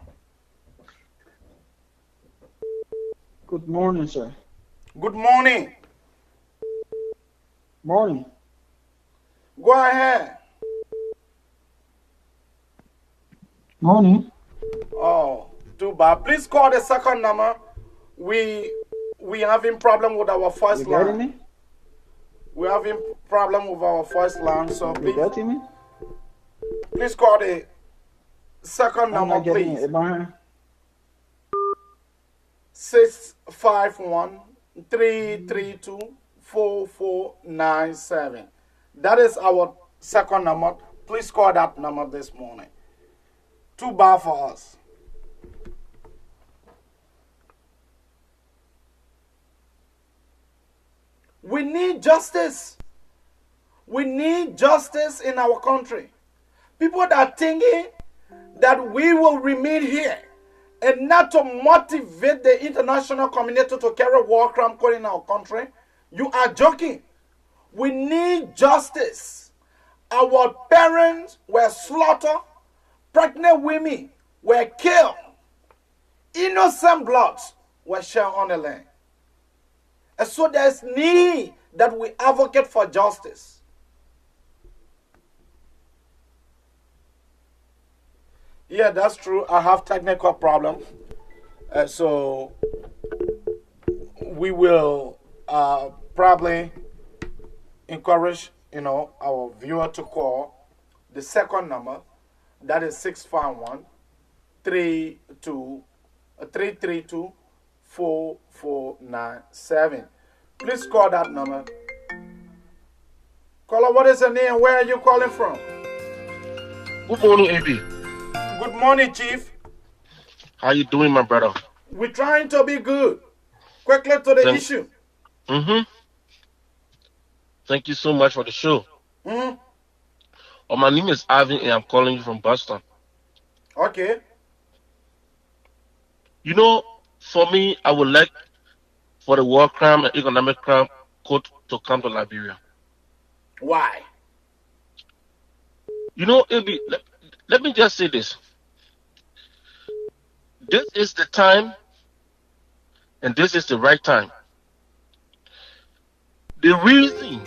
Good morning, sir. Good morning. Morning. Go ahead. Morning. Oh, too bad. Please call the second number. We having problem with our first You line. getting me? We're having problem with our first line, so You getting me? please call the second I'm number, not getting please. it, Abraham. 651-332-4497. That is our second number. Please call that number this morning. Too bad for us. We need justice. We need justice in our country. People that are thinking that we will remain here and not to motivate the international community to carry war crime code in our country, you are joking. We need justice. Our parents were slaughtered. Pregnant women were killed. Innocent bloods were shed on the land. And so there's need that we advocate for justice. Yeah, that's true. I have technical problem. So we will probably encourage, our viewer to call the second number. That is 651-332-4497. Please call that number. Caller, what is your name? Where are you calling from? Good morning, AB. Good morning, Chief. How you doing, my brother? We're trying to be good. Quickly to the issue. Thank you so much for the show. Oh, my name is Ivan, and I'm calling you from Boston. Okay. For me, I would like for the war crime and economic crime code to come to Liberia. Why? AB, let me just say this. This is the time, and this is the right time. The reason,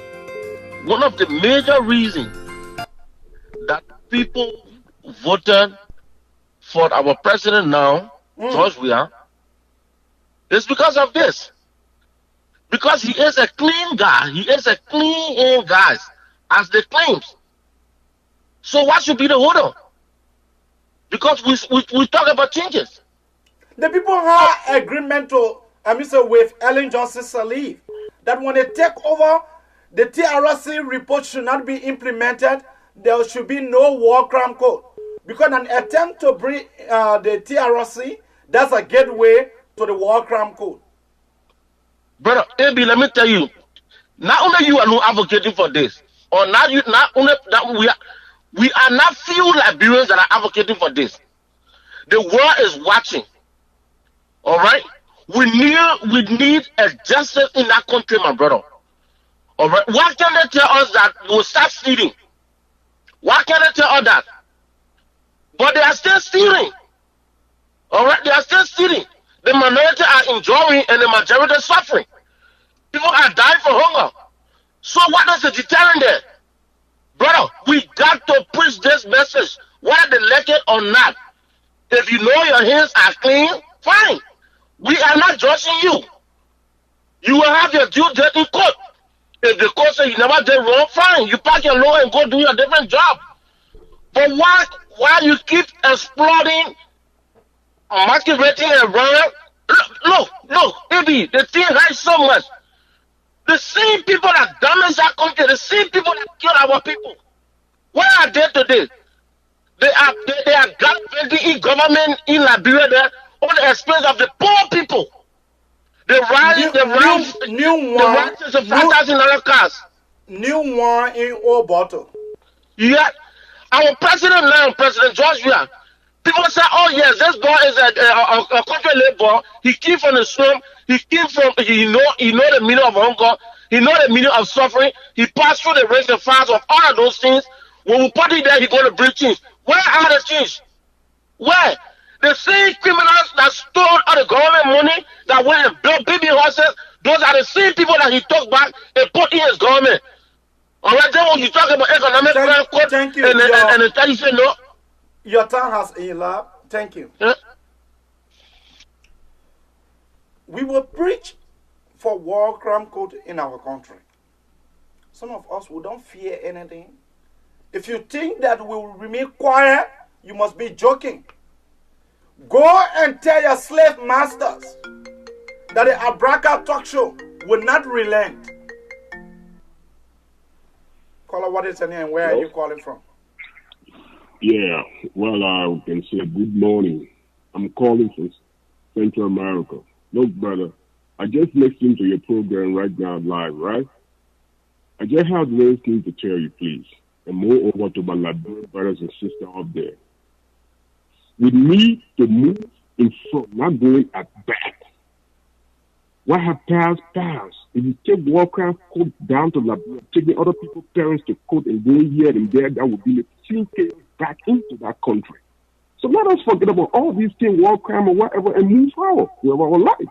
one of the major reasons that people voted for our president now, George Weah, is because of this. Because he is a clean guy. He is a clean guy, as they claim. So what should be the order? Because we talk about changes. The people had agreement with Ellen Johnson Sirleaf that when they take over, the TRC report should not be implemented. There should be no war crime code. Because an attempt to bring the TRC, that's a gateway to the war crime code. Brother, AB, let me tell you, not only you are not advocating for this, or not you, not only that we are not few Liberians that are advocating for this. The world is watching. All right, we need a justice in that country, my brother. All right, why can't they tell us that we'll start stealing? Why can't they tell us that? But they are still stealing. All right, they are still stealing. The minority are enjoying and the majority is suffering. People are dying for hunger. So what is the deterrent there? Brother, we got to preach this message, whether they like it or not. If you know your hands are clean, fine. We are not judging you. You will have your due date in court. If the court says you never did wrong, fine. You pack your law and go do your different job. But why you keep exploiting, masquerading around? Look, baby, the thing hurts so much. The same people that damage our country, the same people that kill our people, where are they today? They are guaranteeing government in Liberia there on the expense of the poor people. The rights of $5,000 cars. New one in old bottle. Yeah, our president now, President Joshua. People say, "Oh yes, this boy is a country labor. He came from the slum. He came from he know the meaning of hunger. He know the meaning of suffering. He passed through the race and fast of all of those things. When we put it there, he going to bring change. Where are the change? Where? The same criminals that stole all the government money, that went and built baby horses, those are the same people that he took back and put in his government. All right, then when you talk about economic crime court, thank you. And you say no. Your time has elapsed. Thank you. Yeah. We will preach for war crime code in our country. Some of us, we don't fear anything. If you think that we will remain quiet, you must be joking. Go and tell your slave masters that the abrakar talk show will not relent. Caller, what is your name? Where are you calling from? Yeah, well, I can say good morning. I'm calling from Central America. Look, brother, I just listened to your program right now live, right? I just have one thing to tell you, please. And moreover to my Liberian brothers and sisters out there. We need to move in front, not going at back. What have passed, passed. If you take war crime code down to Liberia, taking other people's parents to court and going here and there, that would be a few chaos back into that country. So let us forget about all these things, war crime or whatever, and move forward with our life.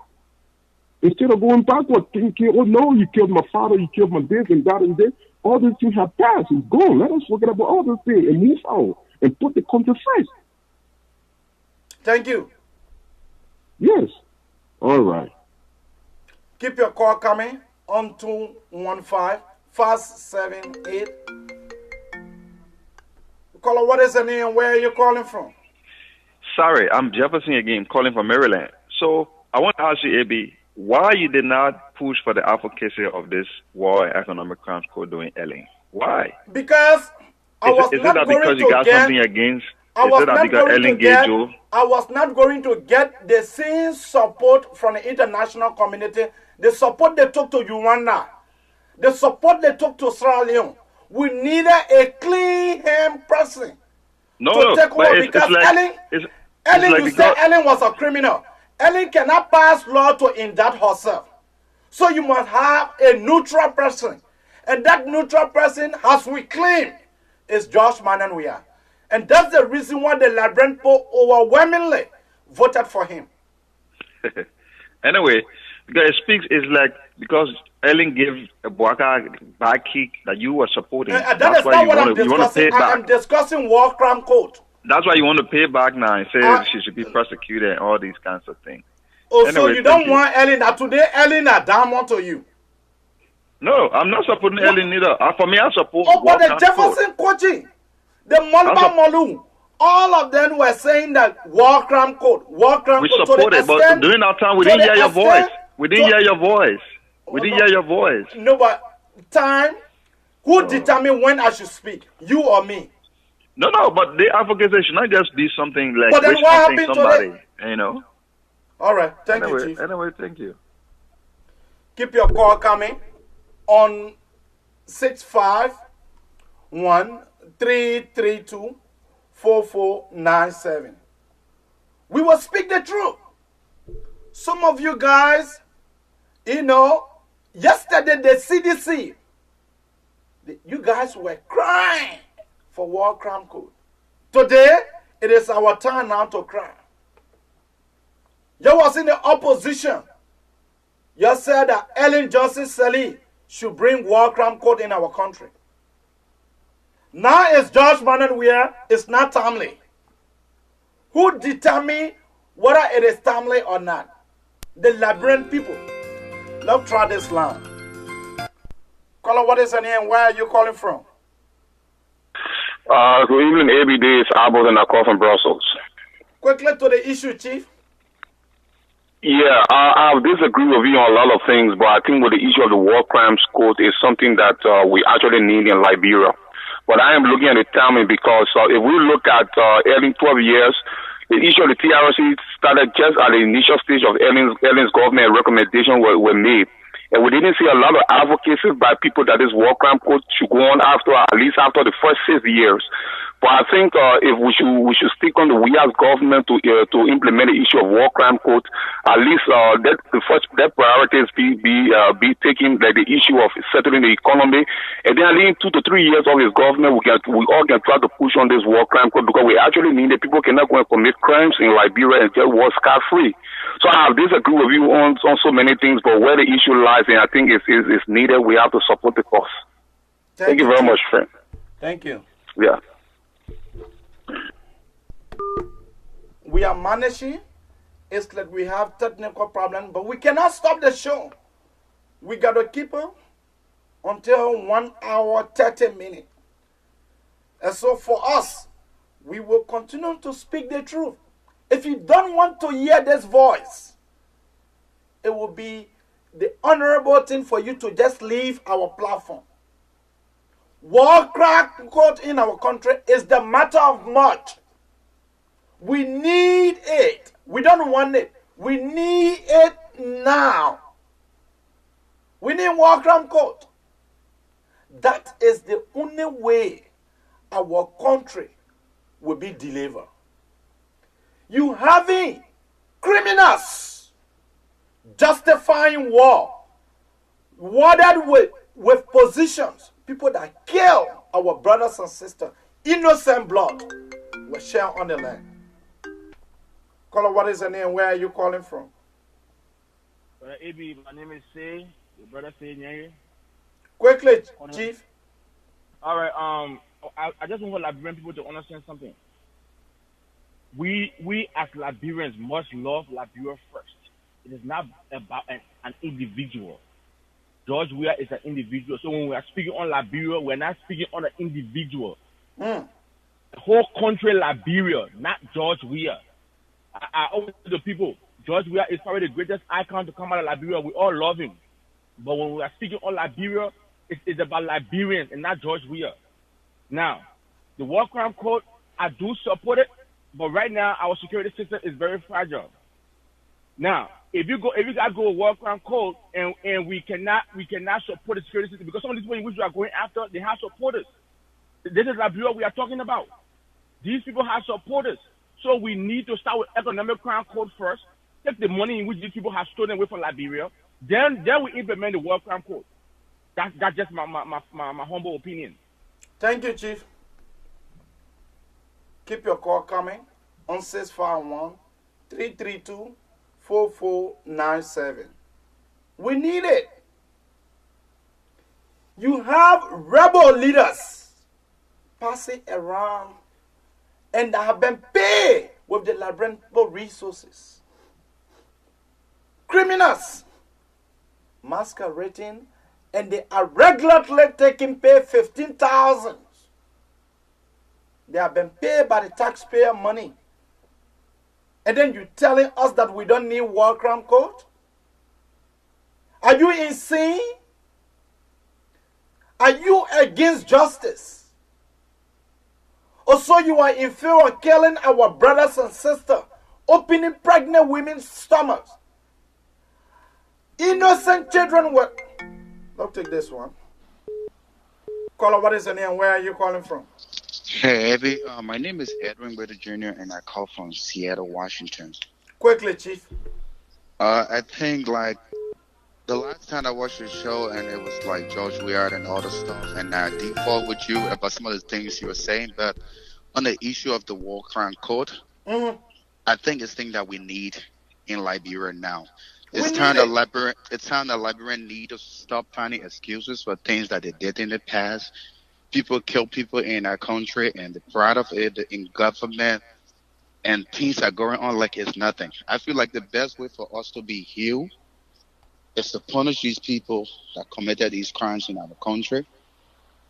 Instead of going backward, thinking, oh no, you killed my father, you killed my this and that and this. All these things have passed. It's gone. Let us forget about all those things and move forward and put the country first. Thank you. Yes. All right. Keep your call coming on 215-578. Caller, what is the name and where are you calling from? Sorry, I'm Jefferson again, calling from Maryland. So I want to ask you, AB, why you did not push for the advocacy of this war and economic crimes code during Ellen? Why? Because I was not going to get. I was not going to get the same support from the international community, the support they took to Rwanda, the support they took to Sierra Leone. We needed a clean-hand person to take over because Ellen was a criminal. Ellen cannot pass law to indict herself. So you must have a neutral person. And that neutral person, as we claim, is Josh Mananwia. And that's the reason why the Liberian people overwhelmingly voted for him. Anyway, because it speaks, it's like, because Ellen gave a Boaka back kick that you were supporting. That is not what I'm discussing. I'm discussing war crime code. That's why you want to pay back now and say she should be prosecuted and all these kinds of things. Oh, anyway, so you don't want Ellen? Today, Ellen are down to you. No, I'm not supporting Ellen either. For me, I support. Oh, but the Jefferson coaching, the Molba Molu, all of them were saying that war crime code, war crime code. We support it, but during our time, we didn't hear your voice. We didn't hear your voice. We didn't hear your voice. No, but time. Who determine when I should speak? You or me? No, but the advocacy should not just be something like But then wish what something happened somebody, today? you know. All right, thank anyway, you, Chief. Anyway, thank you. Keep your call coming on 651-332-4497. We will speak the truth. Some of you guys, you know, yesterday the CDC, you guys were crying for war crime code. Today, it is our turn now to cry. You was in the opposition. You said that Ellen Johnson Sirleaf should bring war crime code in our country. Now it's George Manuel Weah. It's not timely. Who determine whether it is timely or not? The Liberian people. Let's try this land. Caller, what is your name? Where are you calling from? Good evening, ABD. It's Abel and I call from Brussels. Quickly to the issue, Chief. Yeah, I disagree with you on a lot of things, but I think with the issue of the war crimes code is something that we actually need in Liberia. But I am looking at the timing because if we look at early 12 years, the issue of the TRC started just at the initial stage of Ellen's government recommendation were made. And we didn't see a lot of advocacy by people that this war crime code should go on after, at least after the first 6 years. But I think if we should stick on the WIA's government to implement the issue of war crime code, at least that priorities be taking, like the issue of settling the economy, and then in 2 to 3 years of his government, we all can try to push on this war crime code because we actually need that people cannot go and commit crimes in Liberia and just walk scot free. So I disagree with you on so many things, but where the issue lies, and I think it's needed, we have to support the cause. Thank you very much, friend. Thank you. Yeah. We are managing. It's like we have technical problems, but we cannot stop the show. We got to keep it until 1 hour, 30 minutes. And so for us, we will continue to speak the truth. If you don't want to hear this voice, it will be the honorable thing for you to just leave our platform. War crime code in our country is the matter of much. We need it. We don't want it. We need it now. We need war crime code. That is the only way our country will be delivered. You having criminals justifying war, that with positions, people that kill our brothers and sisters, innocent blood, will share on the land. Caller, what is your name? Where are you calling from? AB, my name is Say. Your brother Say Nyeri. Quickly, Chief. All right. I just want Liberian people to understand something. We as Liberians must love Liberia first. It is not about an individual. George Weah is an individual. So when we are speaking on Liberia, we're not speaking on an individual. The whole country, Liberia, not George Weah. I always tell the people, George Weah is probably the greatest icon to come out of Liberia. We all love him. But when we are speaking on Liberia, it's about Liberians and not George Weah. Now, the war crime code, I do support it, but right now our security system is very fragile. Now, if you guys go with war crime code and we cannot support the security system because some of these people in which we are going after, they have supporters. This is Liberia we are talking about. These people have supporters. So we need to start with economic crime code first, take the money in which these people have stolen away from Liberia, then we implement the war crime code. That's just my humble opinion. Thank you, Chief. Keep your call coming on 651-332-4497. We need it. You have rebel leaders passing around and have been paid with the Liberian resources. Criminals masquerading, and they are regularly taking pay 15,000. They have been paid by the taxpayer money. And then you're telling us that we don't need war crime code? Are you insane? Are you against justice? Or so you are in favor of killing our brothers and sisters, opening pregnant women's stomachs? Innocent children were... Let's take this one. Caller, what is your name? Where are you calling from? Hey, Evie. My name is Edwin Witter Jr., and I call from Seattle, Washington. Quickly, Chief. I think, like, the last time I watched the show, and it was, like, George Weah and all the stuff, and I default with you about some of the things you were saying, but on the issue of the War Crime Code, I think it's thing that we need in Liberia now. It's time the Liberian need to stop finding excuses for things that they did in the past. People kill people in our country, and they're proud of it in government, and things are going on like it's nothing. I feel like the best way for us to be healed is to punish these people that committed these crimes in our country,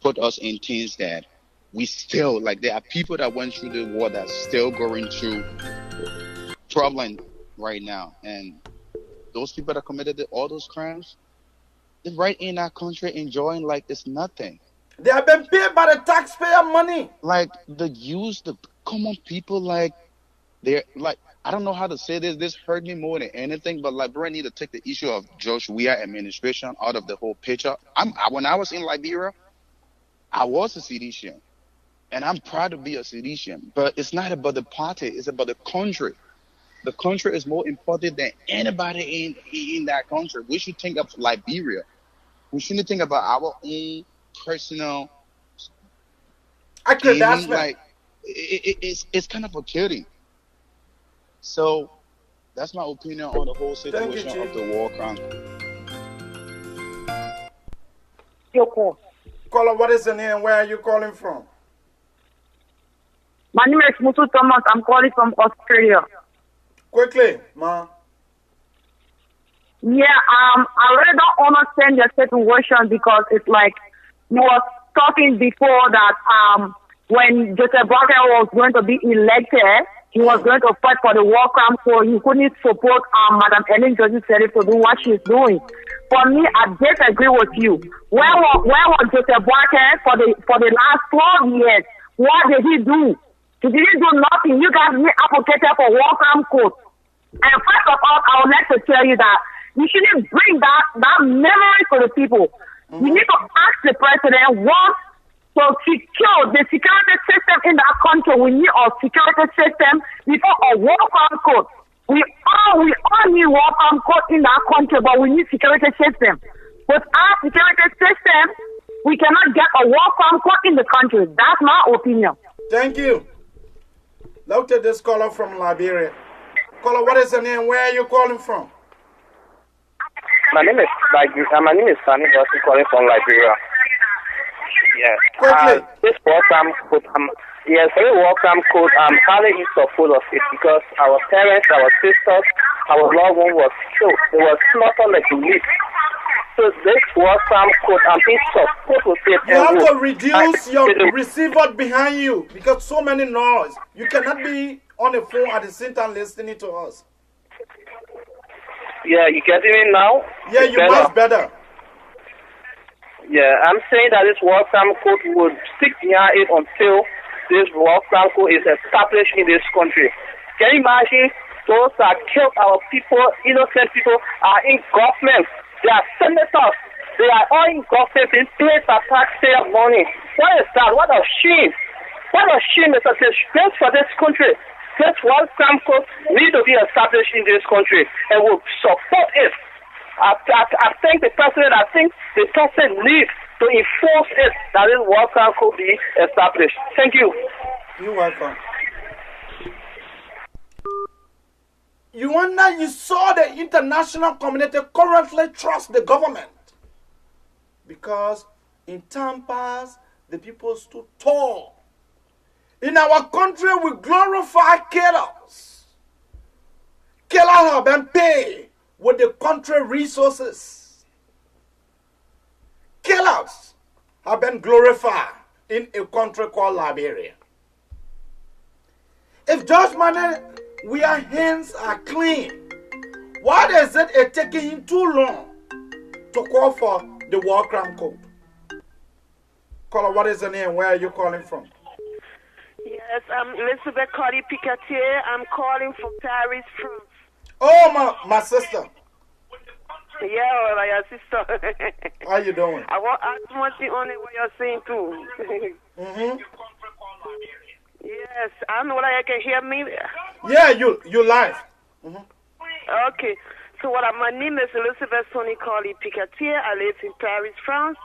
put us in things that we still, like, there are people that went through the war that's still going through problem right now, and those people that committed all those crimes, they're right in our country enjoying like it's nothing. They have been paid by the taxpayer money. Like, the common people, like, they're, like, I don't know how to say this. This hurt me more than anything, but Liberia need to take the issue of George Weah administration out of the whole picture. When I was in Liberia, I was a seditian, and I'm proud to be a seditian, but it's not about the party. It's about the country. The country is more important than anybody in that country. We should think of Liberia. We shouldn't think about our own personal. That's like it's kind of a killing. So that's my opinion on the whole situation of the war crime. Caller, what is your name? Where are you calling from? My name is Mutu Thomas. I'm calling from Australia. Quickly, ma. Yeah, I really don't understand your situation because it's like you were talking before that when Joseph Barker was going to be elected, he was going to fight for the war crime, so he couldn't support Madam Ellen Johnson Sirleaf to do what she's doing. For me, I disagree with you. Where was Joseph Barker for the last 12 years? What did he do? He didn't do nothing. You guys advocated for war crime code. And first of all, I would like to tell you that you shouldn't bring that memory to the people. You need to ask the president what to secure the security system in that country. We need a security system before a war crime code. We all need war crime code in that country, but we need security system. Without security system, we cannot get a war crime code in the country. That's my opinion. Thank you. Look at this caller from Liberia. Caller, what is your name? Where are you calling from? My name is Sunny Johnson, calling from Liberia. Yes. This war crime code, war crime code, I'm highly in support of it because our parents, our sisters, our loved one was killed. They were slaughtered like meat. So this war crime code, I'm in support of it. You have to reduce your receiver behind you because so many noise. You cannot be on the phone at the same time listening to us. Yeah, you getting me now? Yeah, you much better. Yeah, I'm saying that this war crime code would stick behind it until this war crime code is established in this country. Can you imagine those that killed our people, innocent people, are in government? They are senators. They are all in government in place of taxpayer money. What is that? What a shame. What a shame. It's a disgrace for this country. This war crime code needs to be established in this country and will support it. I thank the president. I think the president needs to enforce it that this war crime code be established. Thank you. You're welcome. You saw the international community currently trust the government because in time past the people stood tall. In our country, we glorify killers. Killers have been paid with the country resources. Killers have been glorified in a country called Liberia. If George Weah's hands are clean, why is it taking him too long to call for the war crime code. Caller, what is the name? Where are you calling from? Yes, I'm Elizabeth Cardi Picatier. I'm calling from Paris, France. Oh, my sister. Yeah, my sister. How you doing? I want to ask one thing only what you're saying too. Yes, I don't know whether you can hear me. Yeah, you live. Okay. So my name is Elizabeth Sonny Carly Picatier. I live in Paris, France.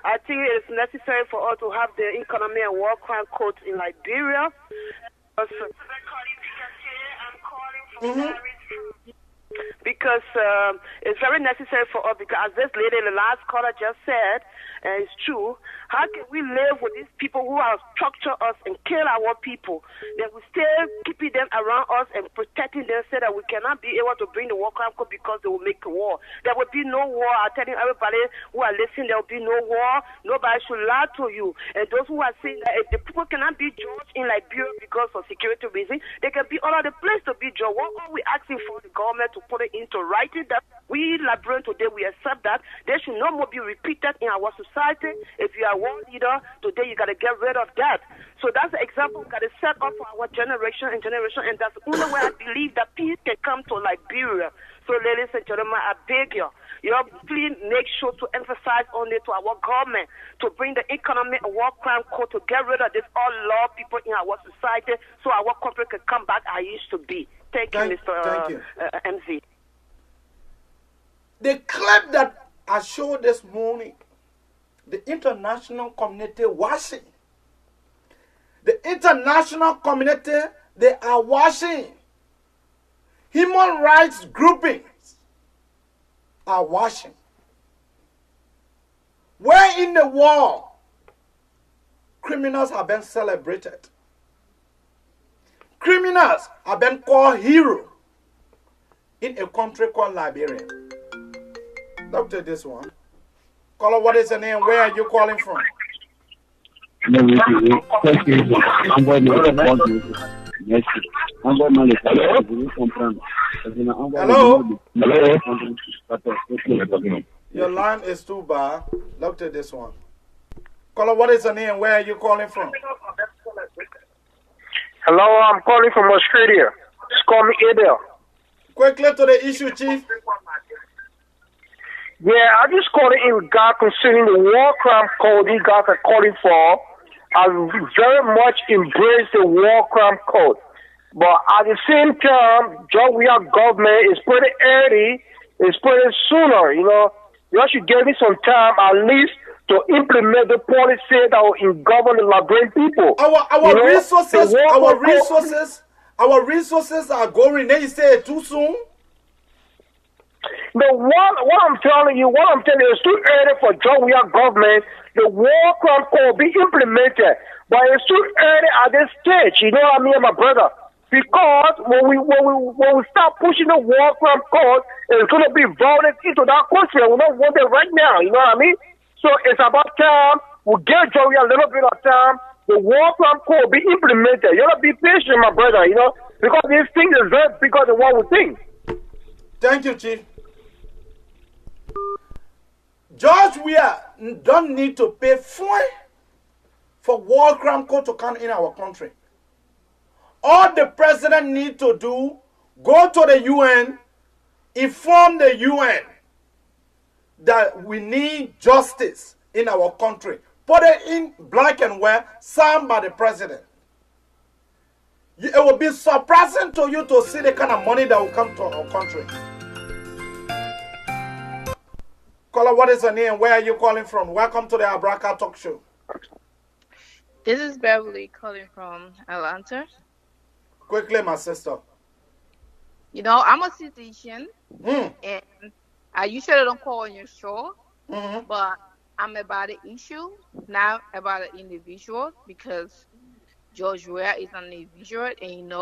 I think it is necessary for us to have the economy and war crime code in Liberia. Because it's very necessary for us, because as this lady, the last caller just said, and it's true, how can we live with these people who have structured us and kill our people, that we still keeping them around us and protecting them, so that we cannot be able to bring the war crime code because they will make a war. There will be no war. I'm telling everybody who are listening, there will be no war. Nobody should lie to you. And those who are saying that if the people cannot be judged in Liberia because of security reasons, they can be all other place to be judged. What are we asking for the government to put it into writing that we Liberians today, we accept that there should no more be repeated in our society. If you are one leader, today you got to get rid of that. So that's the example we got to set up for our generation, and that's the only way I believe that peace can come to Liberia. So ladies and gentlemen, I beg you, please make sure to emphasize on it to our government to bring the economic and war crime code to get rid of this all law people in our society, so our country can come back as it used to be. Thank you, Mr. MZ. The clip that I showed this morning, the international community watching. The international community, they are watching. Human rights groupings are watching. Where in the world criminals have been celebrated? Criminals have been called heroes in a country called Liberia. Look at this one. Caller, what is the name? Where are you calling from? Hello? Your line is too bad. Look at this one. Caller, what is the name? Where are you calling from? Hello, I'm calling from Australia. Just call me Adel. Quickly to the issue, Chief. Yeah, I just called it in regard concerning the war crime code you guys are calling for. I very much embrace the war crime code. But at the same time, Georgia government is pretty early, it's pretty sooner, You should give me some time at least to implement the policy that will govern the Liberian people. Our resources are going. Then you say it too soon. What I'm telling you is too early for Georgia government. The war crime code be implemented, but it's too early at this stage. You know what I mean, my brother? Because when we start pushing the war crime code, it's going to be violent into that country. We don't want it right now. You know what I mean? So it's about time we give Georgia a little bit of time. The war crime code be implemented. You gotta be patient, my brother. Because this thing is very bigger than what we think. Thank you, Chief. George, we don't need to pay fine for war crime code to come in our country. All the president need to do, go to the UN, inform the UN that we need justice in our country. Put it in black and white, signed by the president. It will be surprising to you to see the kind of money that will come to our country. Caller, what is your name? Where are you calling from? Welcome to the Abrakar Talk Show. This is Beverly calling from Atlanta. Quickly, my sister. I'm a citizen, and I usually don't call on your show, but I'm about the issue, not about an individual, because George Weah is an individual, and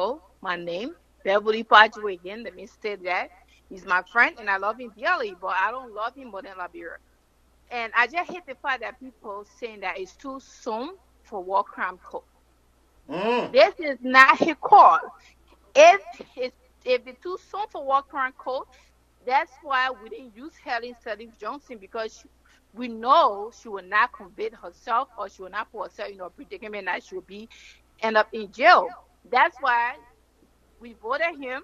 my name, Beverly Patrick again, let me state that. He's my friend, and I love him dearly, but I don't love him more than Liberia. And I just hate the fact that people saying that it's too soon for war crime code. This is not his call. If it's too soon for war crime code, That's why we didn't use Helen Sirleaf Johnson, because we know she will not convict herself, or she will not put herself in a predicament that she will end up in jail. That's why we voted him.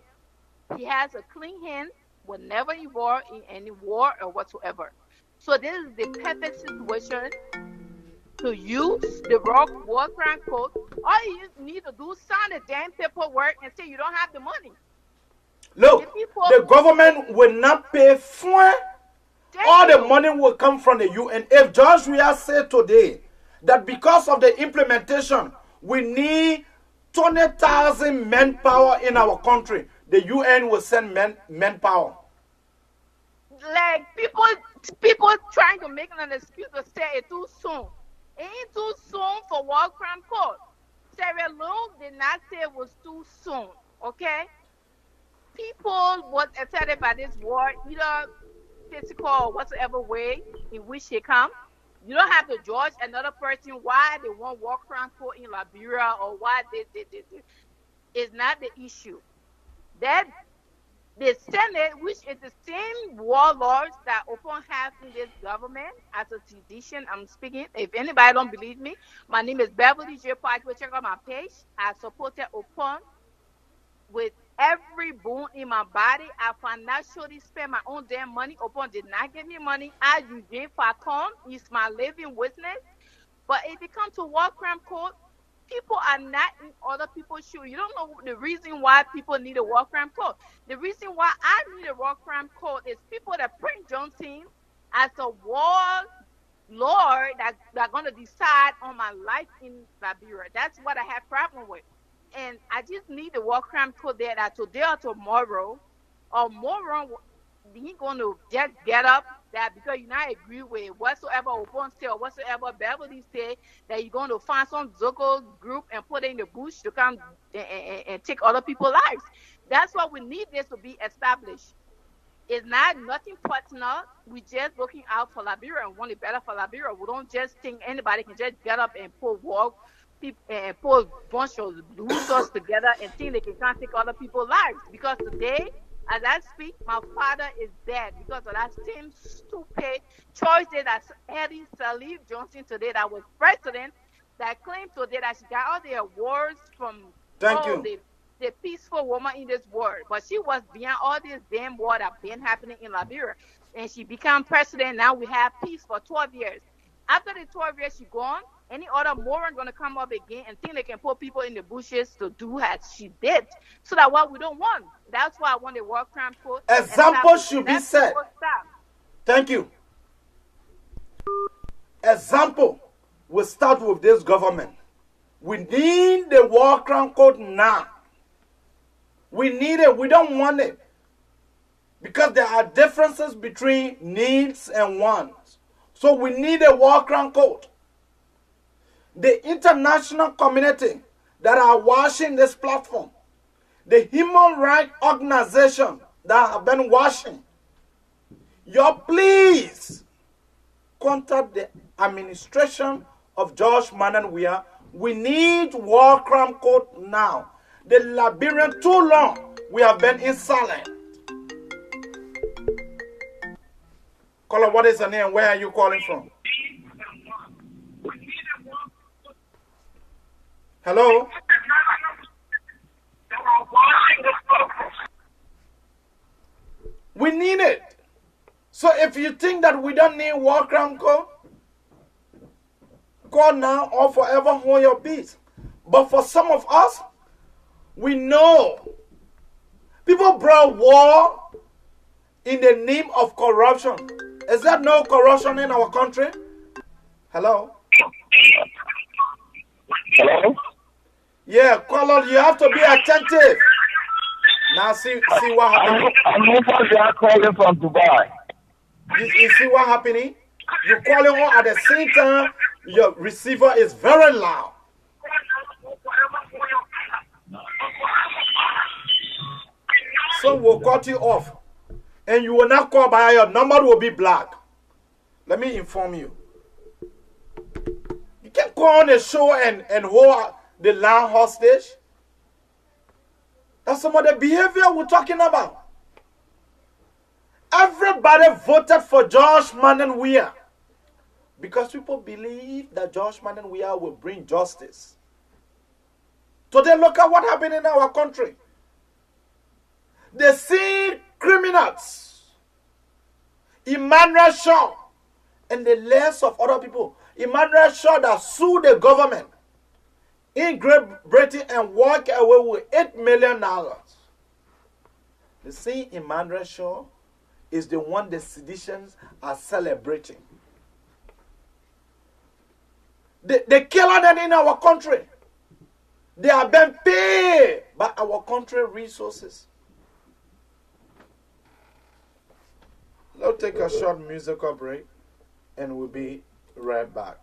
He has a clean hand, will never involve in any war or whatsoever. So this is the perfect situation to use the war crime code. All you need to do is sign the damn paperwork and say you don't have the money. Look, the government will not pay for all the money will come from the UN. If George Weah said today that because of the implementation, we need 20,000 manpower in our country, the UN will send manpower. Like people trying to make an excuse to say it too soon. It ain't too soon for war crime court. Sierra Leone did not say it was too soon. Okay? People was excited by this war, either physical or whatsoever way in which they come. You don't have to judge another person why they want war crime court in Liberia or why they. It's not the issue. That the Senate, which is the same warlords that open half in this government, as a physician, I'm speaking. If anybody don't believe me, my name is Beverly J. Park. Check out my page. I supported open with every bone in my body. I financially spend my own damn money. Open did not give me money. I Eugene Falcon is my living witness. But if it comes to war crime court, people are not in other people's shoes. You don't know the reason why people need a war crime court. The reason why I need a war crime court is people that Prince Johnson as a war lord that are going to decide on my life in Liberia. That's what I have problem with. And I just need the war crime court there that today or tomorrow, or moron, he going to just get up that because you not agree with whatsoever Obon say or whatsoever Beverly say, that you're going to find some Zogo group and put it in the bush to come and take other people's lives. That's why we need this to be established. It's not nothing personal. We just looking out for Liberia and want it better for Liberia. We don't just think anybody can just get up and pull war people and pull a bunch of losers together and think they can take other people's lives. Because today, as I speak, my father is dead because of that same stupid choices that Helen Sirleaf Johnson today, that was president, that claimed today that she got all the awards from the peaceful woman in this world. But she was behind all this damn war that been happening in Liberia. And she became president. Now we have peace for 12 years. After the 12 years she gone, any other moron going to come up again and think they can put people in the bushes to do as she did. So that's what we don't want. That's why I want the war crime court. Example should be set. Thank you. Example will start with this government. We need the war crime court now. We need it. We don't want it. Because there are differences between needs and wants. So we need a war crime court. The international community that are watching this platform, the human rights organization that have been watching, you please contact the administration of George Manan Weah. We need war crime court now. The Liberian, too long, we have been in silence. Caller, what is your name? Where are you calling from? Hello? We need it. So if you think that we don't need war crime code, go now or forever hold your peace. But for some of us, we know people brought war in the name of corruption. Is there no corruption in our country? Hello? Hello? Yeah, caller, you have to be attentive. Now see what happened. I'm calling from Dubai. You see what happening? You're calling on at the same time, your receiver is very loud. So we'll cut you off. And you will not call by your number will be black. Let me inform you. You can't go on a show and hold the land hostage. That's some of the behavior we're talking about. Everybody voted for George Mannen Weah because people believe that George Mannen Weah will bring justice. Today, look at what happened in our country. They see criminals, Emmanuel Shaw, and the list of other people. Emmanuel Shaw that sued the government in Great Britain and walk away with $8 million. They see Emmanuel Shaw is the one the seditions are celebrating. They kill them in our country. They are being paid by our country resources. Let's take a short musical break and we'll be right back.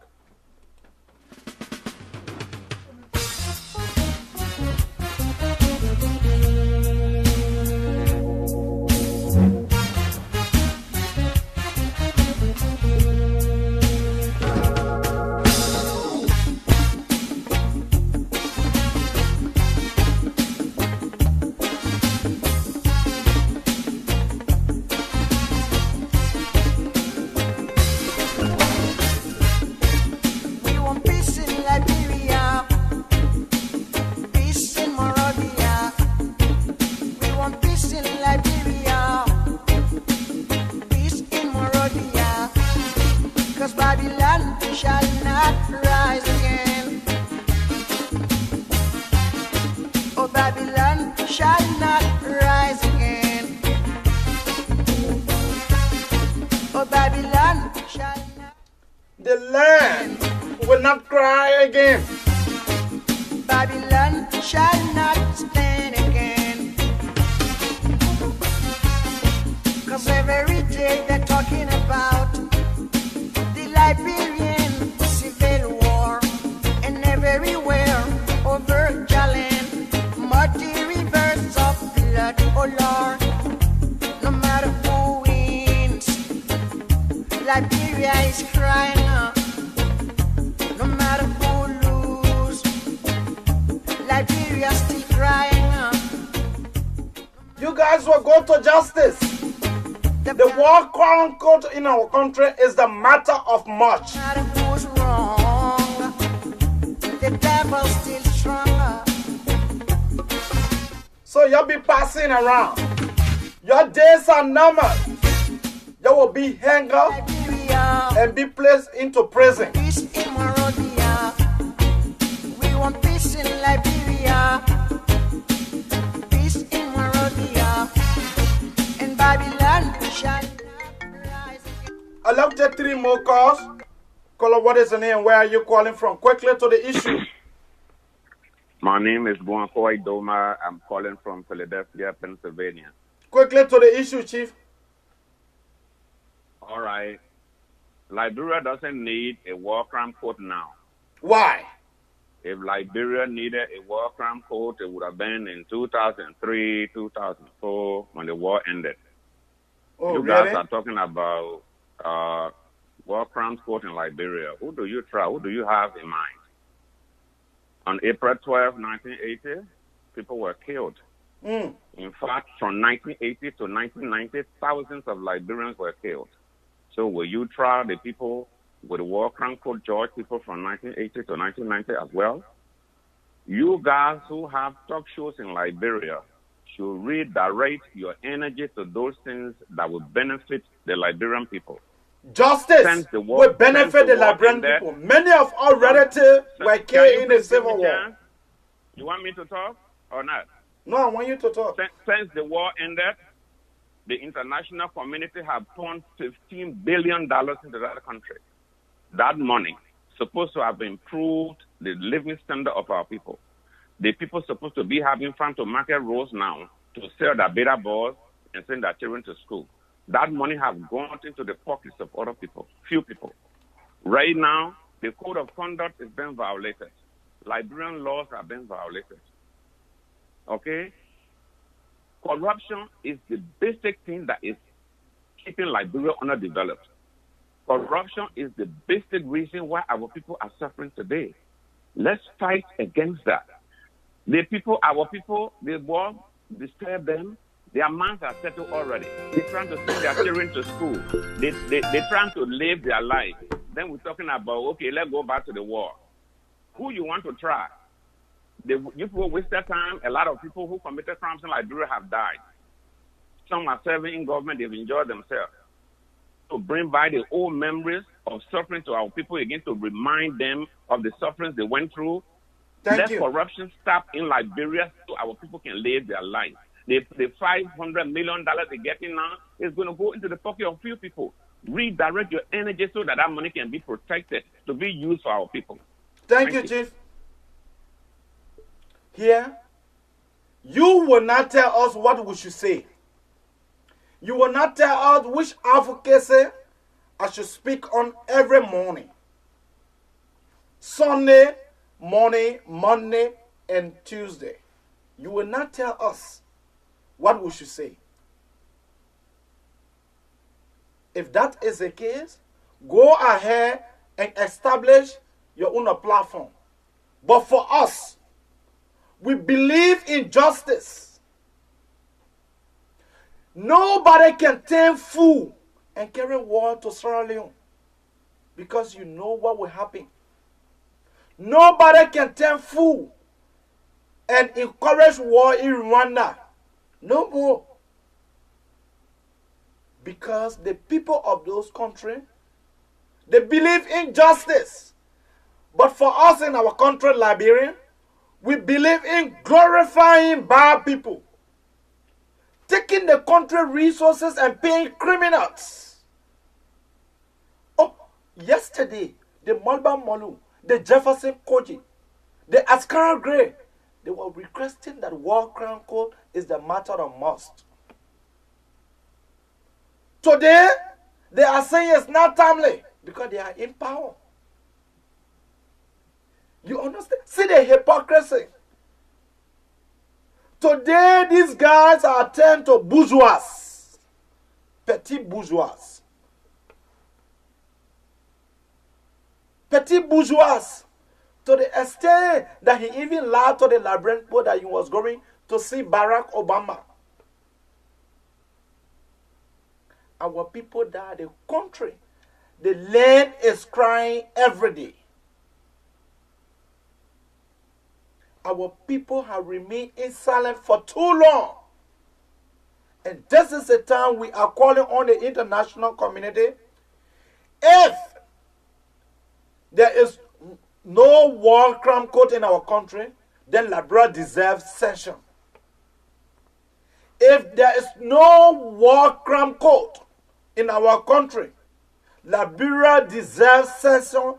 The land will not cry again. Babylon shall not stand again. 'Cause every day they're talking about the Liberian civil war, and everywhere over Jalen, muddy rivers of blood, oh Lord. No matter who wins, Liberia is crying out. No matter who loses, Liberia still crying out. You guys will go to justice. The war crime code in our country is the matter of much. No matter who's wrong, the devil's still stronger. So you'll be passing around. Your days are numbered. You will be hanged up and be placed into prison. Peace in Monrovia. We want peace in Liberia. Peace in Monrovia. And Babylon shall I'd love to take 3 more calls. Caller, what is the name? Where are you calling from? Quickly to the issue. My name is Buankoi Doma. I'm calling from Philadelphia, Pennsylvania. Quickly to the issue, Chief. All right. Liberia doesn't need a war crime court now. Why? If Liberia needed a war crime court, it would have been in 2003, 2004 when the war ended. Oh, you really? guys are talking about war crimes court in Liberia. Who do you try? Who do you have in mind? On April 12, 1980, people were killed. In fact, from 1980 to 1990, thousands of Liberians were killed. So will you try the people with the war crime court judge people from 1980 to 1990 as well? You guys who have talk shows in Liberia should redirect your energy to those things that will benefit the Liberian people. Justice will benefit the Liberian people. Many of our relatives were killed in the Civil War. You want me to talk or not? No, I want you to talk. Since the war ended, the international community have pumped $15 billion into that country. That money supposed to have improved the living standard of our people. The people supposed to be having farm to market roads now to sell their beta balls and send their children to school. That money has gone into the pockets of other people, few people. Right now, the code of conduct is being violated. Liberian laws are being violated. Okay? Corruption is the basic thing that is keeping Liberia underdeveloped. Corruption is the basic reason why our people are suffering today. Let's fight against that. The people, our people, the war disturbed them. Their minds are settled already. They're trying to send their children to school. They're trying to live their life. Then we're talking about, okay, let's go back to the war. Who you want to try? You people wasted time. A lot of people who committed crimes in Liberia have died. Some are serving in government. They've enjoyed themselves. To bring back the old memories of suffering to our people again, to remind them of the sufferings they went through. Let corruption stop in Liberia so our people can live their life. The $500 million they're getting now is going to go into the pocket of few people. Redirect your energy so that money can be protected to be used for our people. Thank you, Chief. Here, you will not tell us what we should say. You will not tell us which advocacy I should speak on every morning. Sunday, morning, Monday, and Tuesday. You will not tell us what we should say. If that is the case, go ahead and establish your own platform. But for us, we believe in justice. Nobody can turn fool and carry war to Sierra Leone because you know what will happen. Nobody can turn fool and encourage war in Rwanda. No more. Because the people of those countries, they believe in justice. But for us in our country, Liberia, we believe in glorifying bad people. Taking the country resources and paying criminals. Oh, yesterday, the Malba Molu, the Jefferson Koji, the Askara Gray, they were requesting that war crime code is the matter of must. Today, they are saying it's not timely because they are in power. You understand? See the hypocrisy. Today, these guys are turned to bourgeois, petit bourgeois. Petit bourgeois, to the extent that he even lied to the Liberian people that he was going to see Barack Obama. Our people die, the country, the land is crying every day. Our people have remained silent for too long. And this is the time we are calling on the international community. If there is no war crime code in our country, then Liberia deserves sanction. If there is no war crime code in our country, Liberia deserves sanction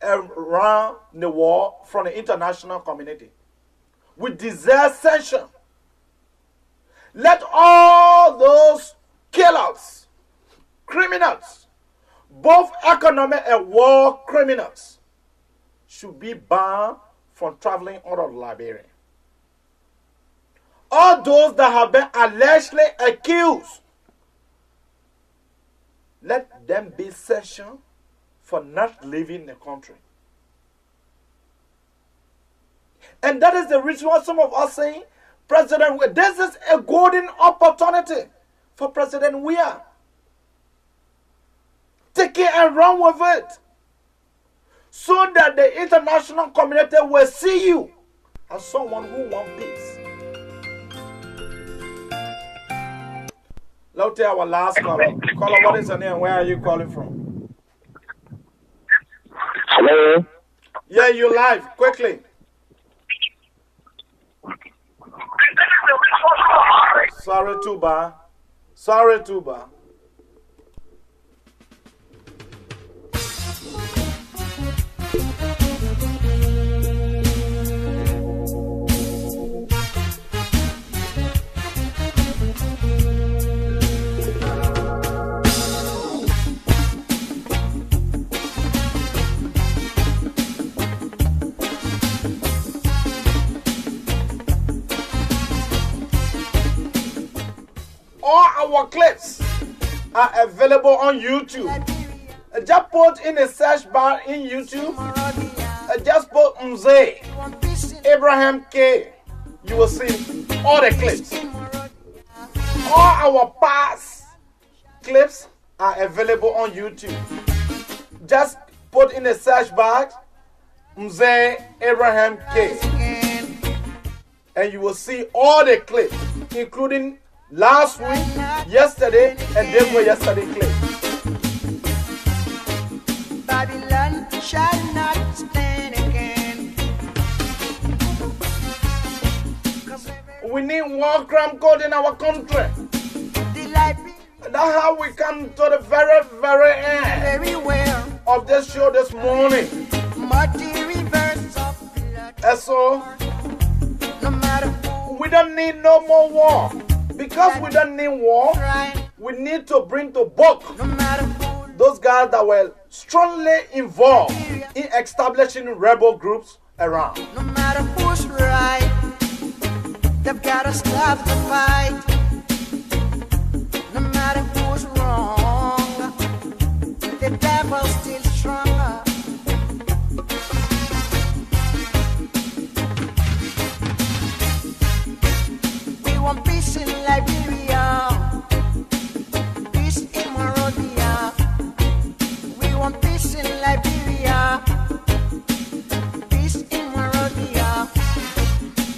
around the world from the international community. We deserve sanction. Let all those killers, criminals, both economic and war criminals, should be banned from traveling out of Liberia. All those that have been allegedly accused, let them be sanctioned for not leaving the country. And that is the reason why some of us saying, President, this is a golden opportunity for President Weah. Take it and run with it. So that the international community will see you as someone who wants peace. Let's take our last caller. Caller, what is your name? Where are you calling from? Hello? Yeah, you live. Quickly. Sorry, Tuba. Sorry, Tuba. All our clips are available on YouTube. Just put in a search bar in YouTube. Just put Mzee Abraham K. You will see all the clips. All our past clips are available on YouTube. Just put in a search box Mzee Abraham K, and you will see all the clips, including last week, yesterday, and day before yesterday clip. Babylon shall not stand again. We need war crime code in our country. That's how we come to the very, very end of this show this morning. And so, we don't need no more war. Because we don't need war, we need to bring to book those guys that were strongly involved in establishing rebel groups around. No matter who's right, they've got to stop the fight. No matter who's wrong, the devil's still stronger. We want peace in Liberia, peace in Monrovia. We want peace in Liberia, peace in Monrovia.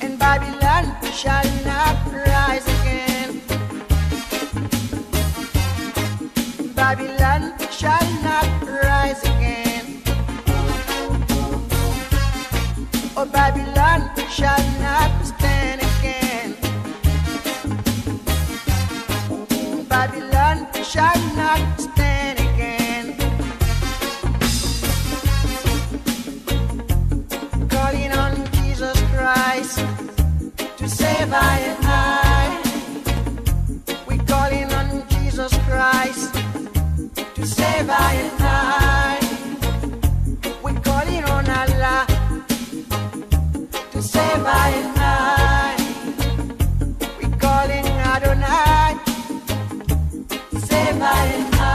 And Babylon shall not rise again. Babylon shall not rise again. Oh, Babylon shall not stand again. Babylon shall not stand again. Calling on Jesus Christ to save I and I. We calling on Jesus Christ to save I and I. We calling on Allah to save I and I. We calling Adonai to save I and I.